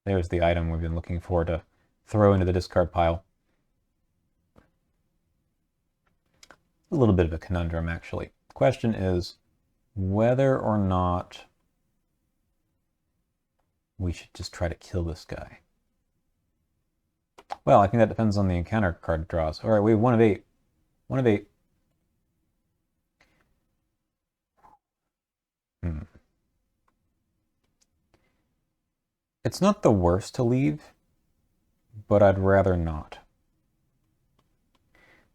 There's the item we've been looking for to throw into the discard pile. A little bit of a conundrum, actually. The question is whether or not we should just try to kill this guy. Well, I think that depends on the encounter card draws. All right, we have 1 of 8. 1 of 8. It's not the worst to leave, but I'd rather not.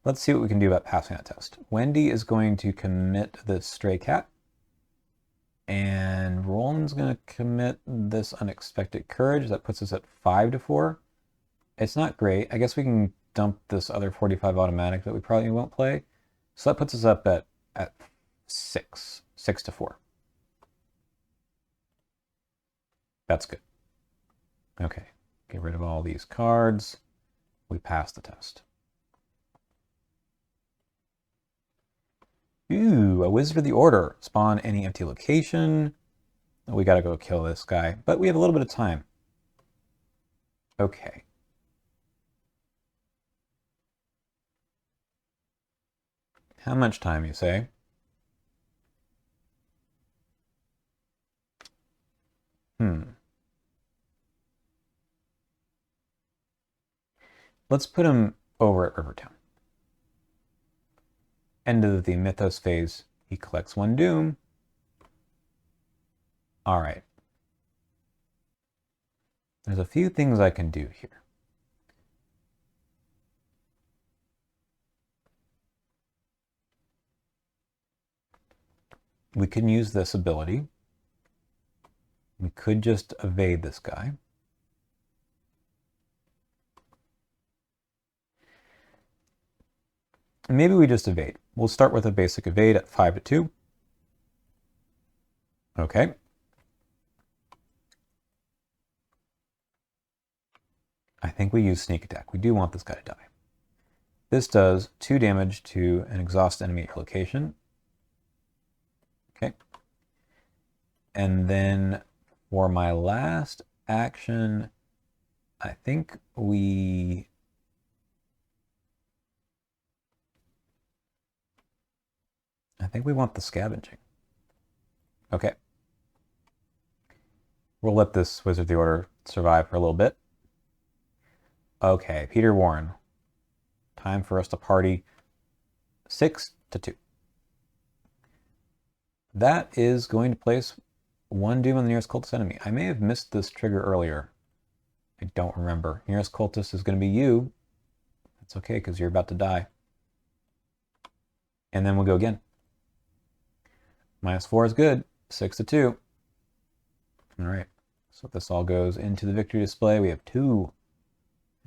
Let's see what we can do about passing that test. Wendy is going to commit this stray cat. And Roland's going to commit this unexpected courage. That puts us at 5 to 4. It's not great. I guess we can dump this other 45 automatic that we probably won't play. So that puts us up at 6. 6 to 4. That's good. Okay. Get rid of all these cards. We pass the test. Ooh, a Wizard of the Order. Spawn any empty location. We gotta go kill this guy, but we have a little bit of time. Okay. How much time, you say? Let's put him over at Rivertown. End of the Mythos phase. He collects 1 Doom. All right. There's a few things I can do here. We can use this ability. We could just evade this guy. Maybe we just evade. We'll start with a basic evade at 5 to 2. Okay. I think we use sneak attack. We do want this guy to die. This does 2 damage to an exhaust enemy at your location. Okay. And then for my last action, I think we want the scavenging. Okay. We'll let this Wizard of the Order survive for a little bit. Okay, Peter Warren. Time for us to party. 6-2. That is going to place one doom on the nearest cultist enemy. I may have missed this trigger earlier. I don't remember. Nearest cultist is going to be you. That's okay, because you're about to die. And then we'll go again. -4 is good. 6-2. All right. So if this all goes into the victory display, we have 2.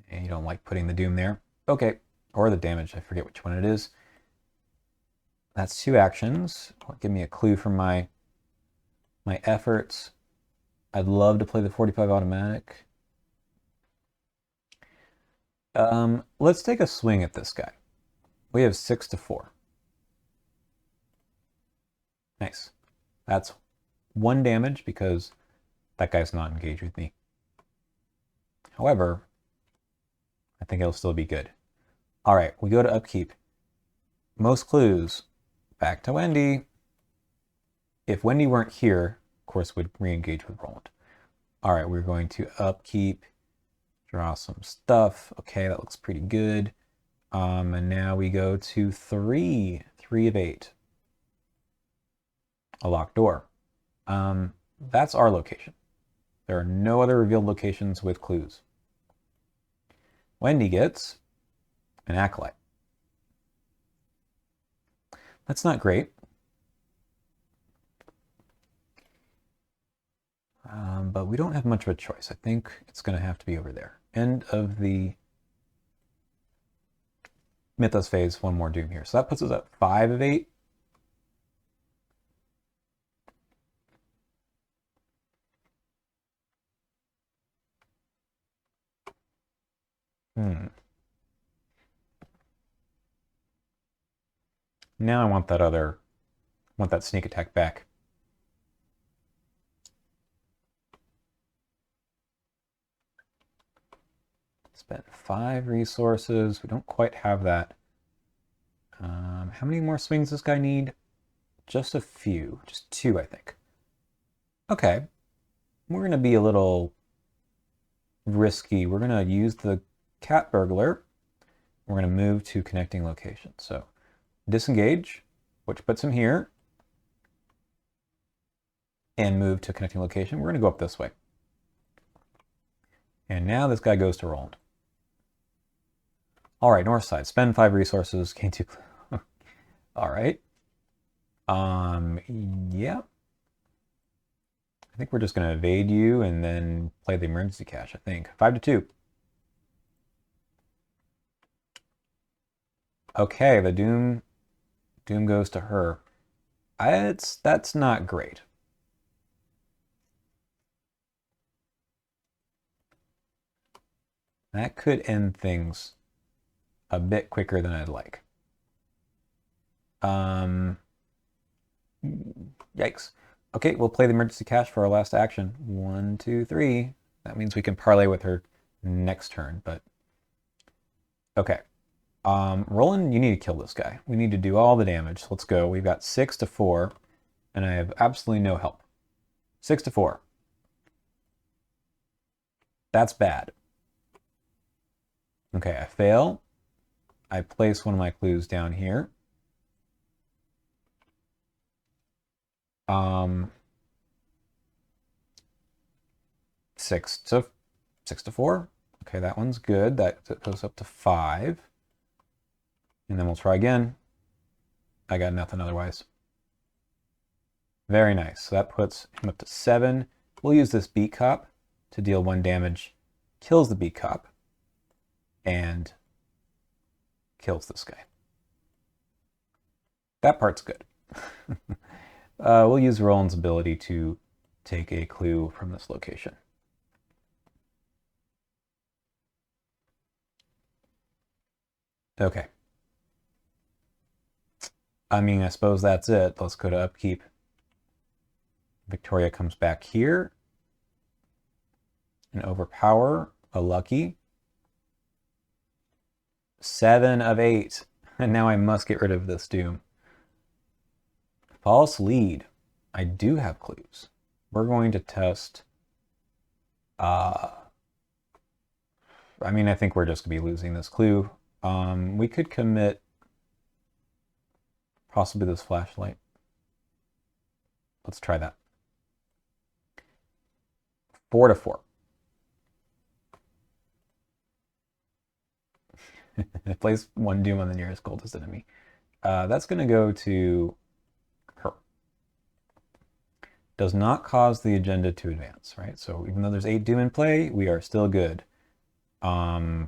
And you don't like putting the doom there. Okay. Or the damage. I forget which one it is. That's 2 actions. Give me a clue from my efforts. I'd love to play the 45 automatic. Let's take a swing at this guy. We have 6-4. Nice. That's 1 damage because that guy's not engaged with me. However, I think it'll still be good. All right, we go to upkeep. Most clues. Back to Wendy. If Wendy weren't here, of course, we'd re-engage with Roland. All right, we're going to upkeep, draw some stuff. Okay, that looks pretty good. And now we go to 3 of 8. A locked door. That's our location. There are no other revealed locations with clues. Wendy gets an acolyte. That's not great. But we don't have much of a choice. I think it's going to have to be over there. End of the Mythos phase. 1 more doom here. So that puts us at 5 of 8. Now I want that sneak attack back. Spent 5 resources. We don't quite have that. How many more swings does this guy need? Just a few. Just 2, I think. Okay. We're going to be a little risky. We're going to use the cat burglar. We're going to move to connecting location. So disengage, which puts him here, and move to connecting location. We're going to go up this way. And now this guy goes to Roland. All right, north side. Spend 5 resources. Gain 2. All right. Yeah. I think we're just going to evade you and then play the emergency cache, I think. 5-2. Okay, the doom goes to her. That's not great. That could end things a bit quicker than I'd like. Yikes. Okay, we'll play the emergency cache for our last action. 1, 2, 3. That means we can parlay with her next turn, but okay. Roland, you need to kill this guy. We need to do all the damage. Let's go. We've got 6-4, and I have absolutely no help. 6-4. That's bad. Okay, I fail. I place one of my clues down here. 6-4. Okay, that one's good. That goes up to 5. And then we'll try again. I got nothing otherwise. Very nice. So that puts him up to 7. We'll use this beat cop to deal 1 damage. Kills the beat cop. And kills this guy. That part's good. We'll use Roland's ability to take a clue from this location. Okay. I mean, I suppose that's it. Let's go to upkeep. Victoria comes back here. And overpower a lucky. 7 of 8. And now I must get rid of this doom. False lead. I do have clues. We're going to test I mean, I think we're just going to be losing this clue. We could commit possibly this flashlight. Let's try that. 4 to 4. Place 1 doom on the nearest cultist enemy. That's going to go to her. Does not cause the agenda to advance, right? So even though there's 8 doom in play, we are still good. I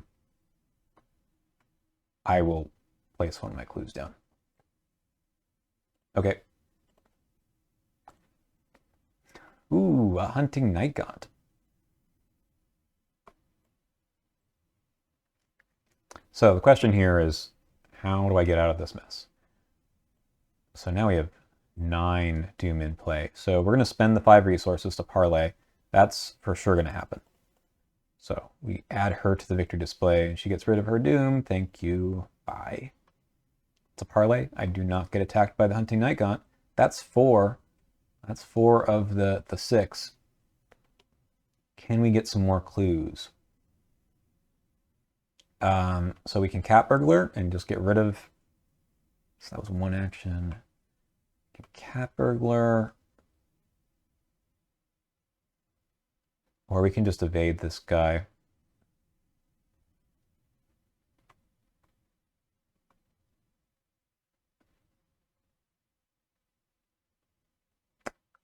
will place one of my clues down. Okay. Ooh, a hunting night gaunt. So the question here is, how do I get out of this mess? So now we have 9 doom in play. So we're going to spend the 5 resources to parlay. That's for sure going to happen. So we add her to the victory display, and she gets rid of her doom. Thank you. Bye. It's a parlay. I do not get attacked by the hunting night gaunt. That's 4. That's 4 of the 6. Can we get some more clues? So we can cat burglar and just get rid of. So that was 1 action. Cat burglar. Or we can just evade this guy.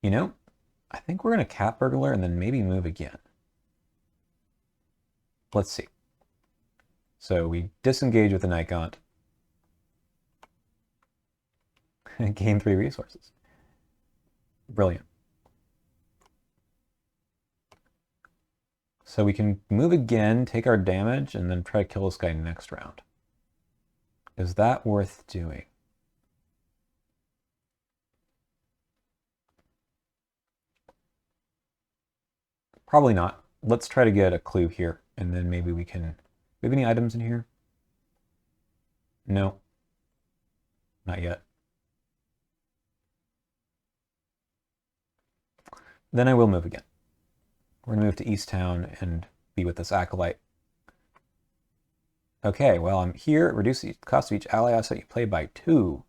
You know, I think we're going to cat burglar and then maybe move again. Let's see. So we disengage with the night gaunt. And gain 3 resources. Brilliant. So we can move again, take our damage, and then try to kill this guy next round. Is that worth doing? Probably not. Let's try to get a clue here, and then maybe we can... Do we have any items in here? No. Not yet. Then I will move again. We're going to move to East Town and be with this acolyte. Okay, well, I'm here. Reduce the cost of each ally asset you play by 2.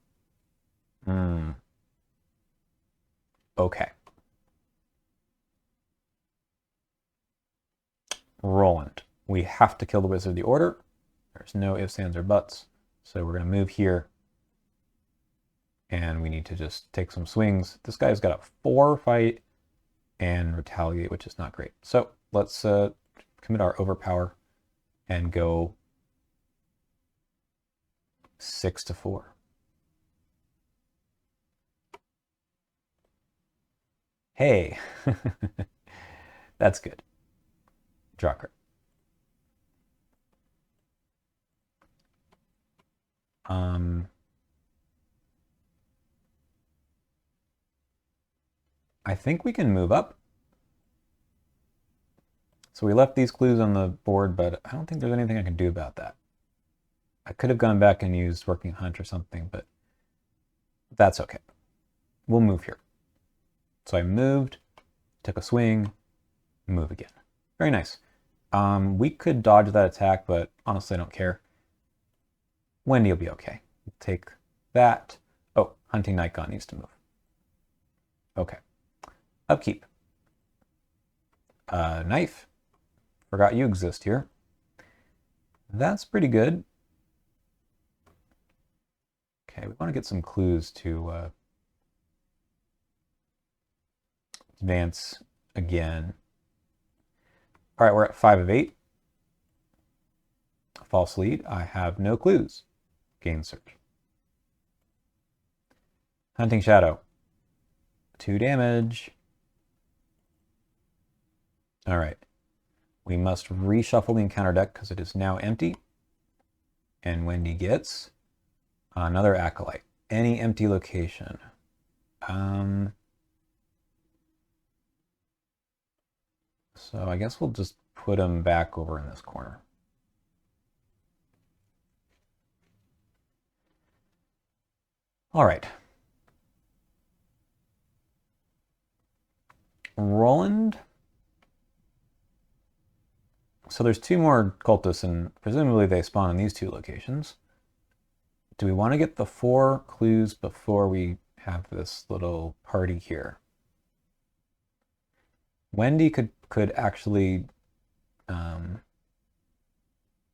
Okay. Roland. We have to kill the Wizard of the Order. There's no ifs, ands, or buts. So we're going to move here. And we need to just take some swings. This guy's got a 4 fight and retaliate, which is not great. So let's commit our overpower and go 6 to 4. Hey, that's good. Draw card. I think we can move up. So we left these clues on the board, but I don't think there's anything I can do about that. I could have gone back and used Working Hunt or something, but that's okay. We'll move here. So I moved, took a swing, move again. Very nice. We could dodge that attack, but honestly, I don't care. Wendy will be okay. Take that. Oh, Hunting Night Gaunt needs to move. Okay. Upkeep. Knife. Forgot you exist here. That's pretty good. Okay, we want to get some clues to advance again. All right, we're at 5 of 8. False lead. I have no clues. Gain search. Hunting Shadow. 2 damage. All right. We must reshuffle the encounter deck because it is now empty. And Wendy gets another acolyte. Any empty location. So I guess we'll just put him back over in this corner. All right. Roland So there's 2 more cultists, and presumably they spawn in these 2 locations. Do we want to get the 4 clues before we have this little party here? Wendy could actually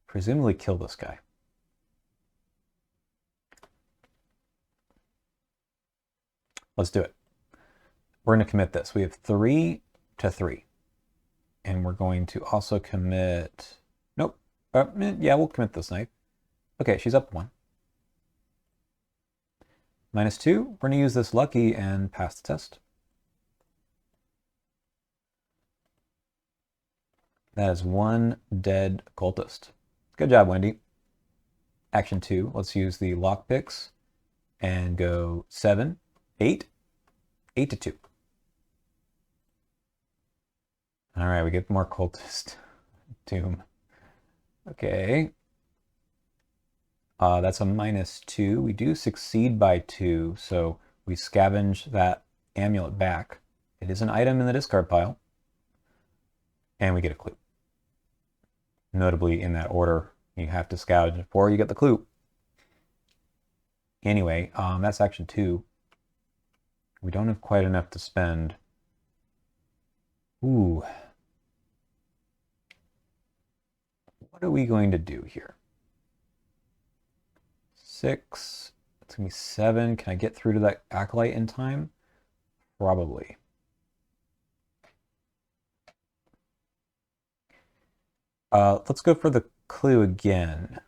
presumably kill this guy. Let's do it. We're going to commit this. We have 3 to 3. And we're going to also commit... Nope. Yeah, we'll commit this knife. Okay, she's up 1. -2. We're going to use this lucky and pass the test. That is 1 dead cultist. Good job, Wendy. Action 2. Let's use the lockpicks and go 7, 8, 8 to 2. All right, we get more cultist doom. Okay. That's a -2. We do succeed by 2, so we scavenge that amulet back. It is an item in the discard pile. And we get a clue. Notably, in that order, you have to scavenge before you get the clue. Anyway, that's action 2. We don't have quite enough to spend. Ooh. What are we going to do here? 6. It's going to be 7. Can I get through to that acolyte in time? Probably. Let's go for the clue again.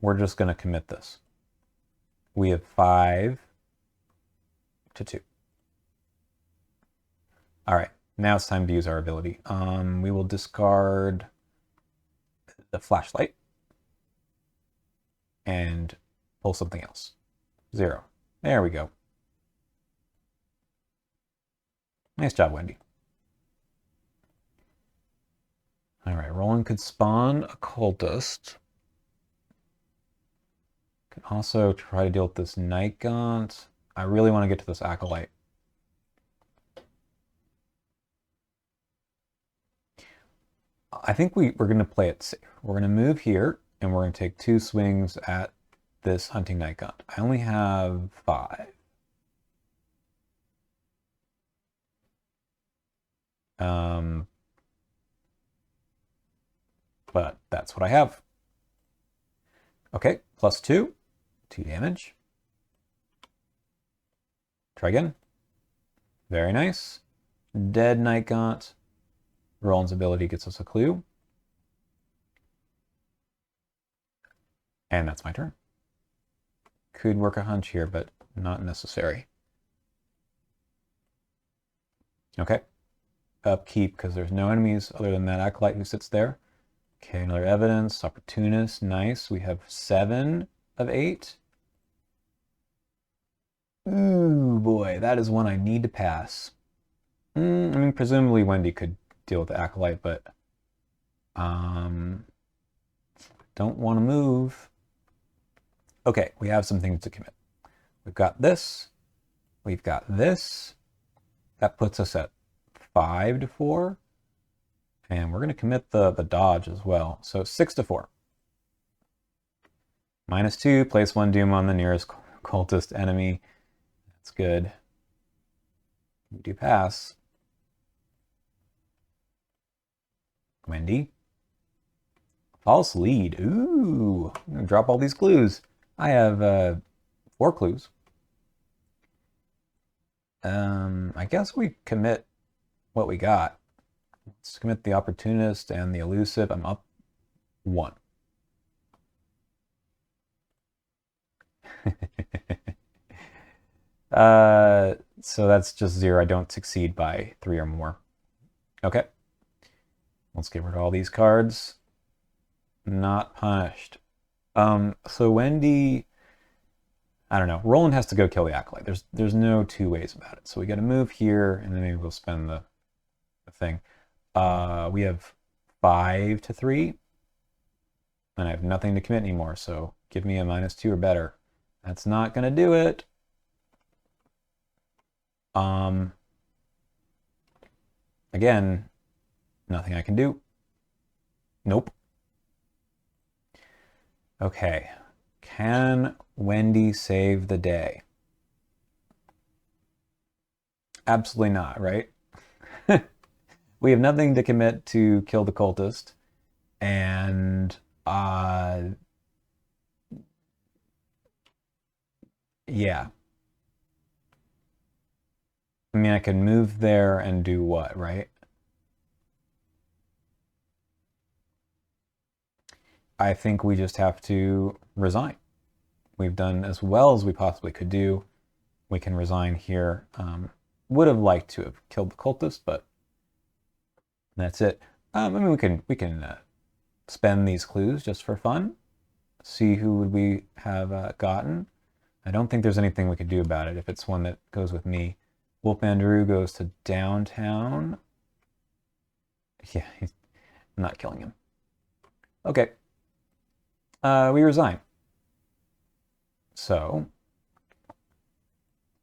We're just going to commit this. We have 5 to 2. All right, now it's time to use our ability. We will discard the flashlight and pull something else. 0. There we go. Nice job, Wendy. All right, Roland could spawn a cultist. Can also try to deal with this Night Gaunt. I really want to get to this acolyte. I think we're going to play it safe. We're going to move here, and we're going to take 2 swings at this hunting Night Gaunt. I only have 5. But that's what I have. Okay, +2, 2 damage. Try again. Very nice. Dead Night Gaunt. Roland's ability gets us a clue. And that's my turn. Could work a hunch here, but not necessary. Okay. Upkeep, because there's no enemies other than that acolyte who sits there. Okay, another evidence. Opportunist. Nice. We have 7 of 8. Ooh, boy. That is one I need to pass. I mean, presumably Wendy could deal with the acolyte, but don't want to move. Okay, we have some things to commit. We've got this. We've got this. That puts us at 5 to 4. And we're going to commit the dodge as well. So 6 to 4. -2, place 1 doom on the nearest cultist enemy. That's good. We do pass. Wendy. False lead. Ooh, I'm going to drop all these clues. I have 4 clues. I guess we commit what we got. Let's commit the opportunist and the elusive. I'm up 1. So that's just 0. I don't succeed by 3 or more. Okay. Let's get rid of all these cards. Not punished. So Wendy, I don't know. Roland has to go kill the acolyte. There's no 2 ways about it. So we got to move here, and then maybe we'll spend the thing. We have 5 to 3, and I have nothing to commit anymore. So give me a -2 or better. That's not gonna do it. Again, nothing I can do. Nope. Okay. Can Wendy save the day? Absolutely not, right? We have nothing to commit to kill the cultist. And, yeah. I mean, I can move there and do what, right? I think we just have to resign. We've done as well as we possibly could do. We can resign here. Would have liked to have killed the cultist, but that's it. I mean, we can spend these clues just for fun. See who would we have gotten. I don't think there's anything we could do about it if it's one that goes with me. Wolfman Drew goes to downtown. Yeah, I'm not killing him. Okay. We resign. So,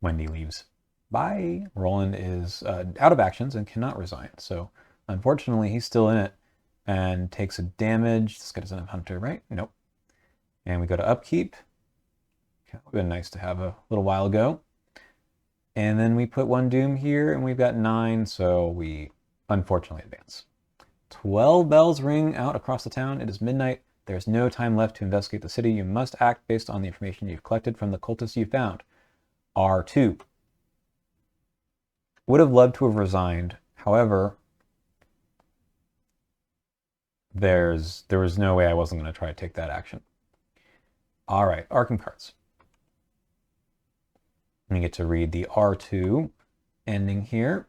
Wendy leaves. Bye. Roland is out of actions and cannot resign. So, unfortunately, he's still in it and takes a damage. This guy doesn't have Hunter, right? Nope. And we go to upkeep. That would have been nice to have a little while ago. And then we put one doom here, and we've got 9, so we unfortunately advance. 12 bells ring out across the town. It is midnight. There's no time left to investigate the city. You must act based on the information you've collected from the cultists you found. R2. Would have loved to have resigned. However, there was no way I wasn't going to try to take that action. All right, Arkham cards. We get to read the R2 ending here.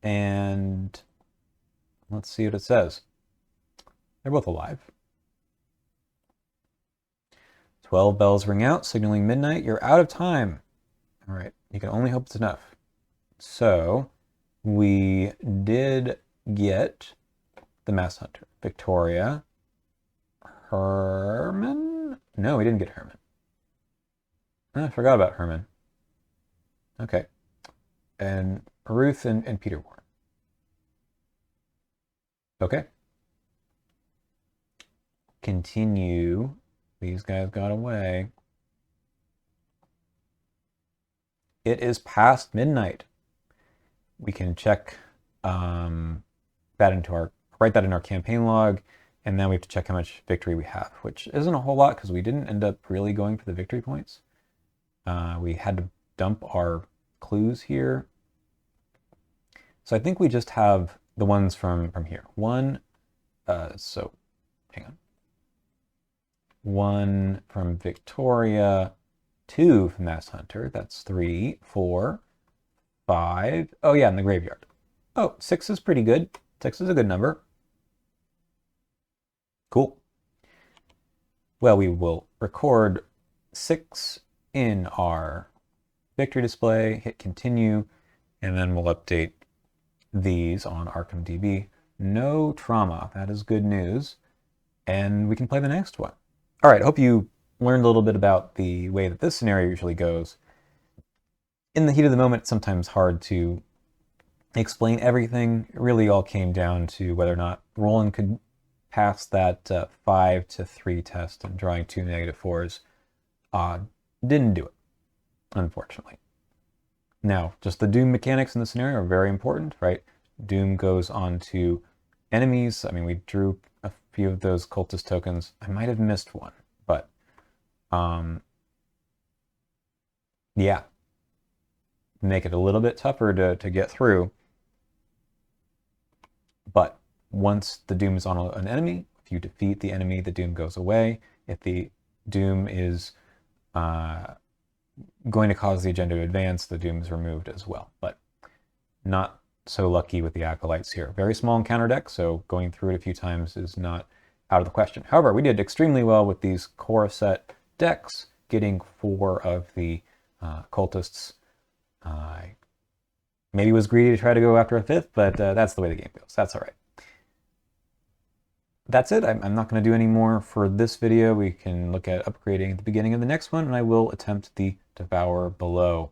And let's see what it says. They're both alive. 12 bells ring out, signaling midnight. You're out of time. All right, you can only hope it's enough. So we did get the Masked Hunter. Victoria. Herman? No, we didn't get Herman. Oh, I forgot about Herman. Okay. And Ruth and Peter Warren. Okay. Continue. These guys got away. It is past midnight. We can check that into write that in our campaign log, and then we have to check how much victory we have, which isn't a whole lot because we didn't end up really going for the victory points. We had to dump our clues here. So I think we just have the ones from here. So hang on. 1 from Victoria, 2 from Masked Hunter. That's 3, 4, 5. Oh yeah, in the graveyard. Oh, 6 is pretty good. 6 is a good number. Cool. Well, we will record 6 in our victory display, hit continue, and then we'll update these on ArkhamDB. No trauma. That is good news. And we can play the next one. All right, I hope you learned a little bit about the way that this scenario usually goes. In the heat of the moment, it's sometimes hard to explain everything. It really all came down to whether or not Roland could pass that 5 to 3 test and drawing 2 -4s. Didn't do it, unfortunately. Now, just the Doom mechanics in the scenario are very important, right? Doom goes on to enemies. I mean, we drew a few of those cultist tokens. I might have missed one, but yeah, make it a little bit tougher to get through. But once the Doom is on an enemy, if you defeat the enemy, the Doom goes away. If the Doom is going to cause the agenda to advance, the Doom is removed as well. But not so lucky with the Acolytes here. Very small encounter deck, so going through it a few times is not out of the question. However, we did extremely well with these core set decks, getting 4 of the cultists. Maybe was greedy to try to go after a 5th, but that's the way the game goes. That's all right. That's it. I'm not going to do any more for this video. We can look at upgrading at the beginning of the next one, and I will attempt the Devour below.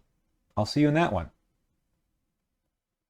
I'll see you in that one.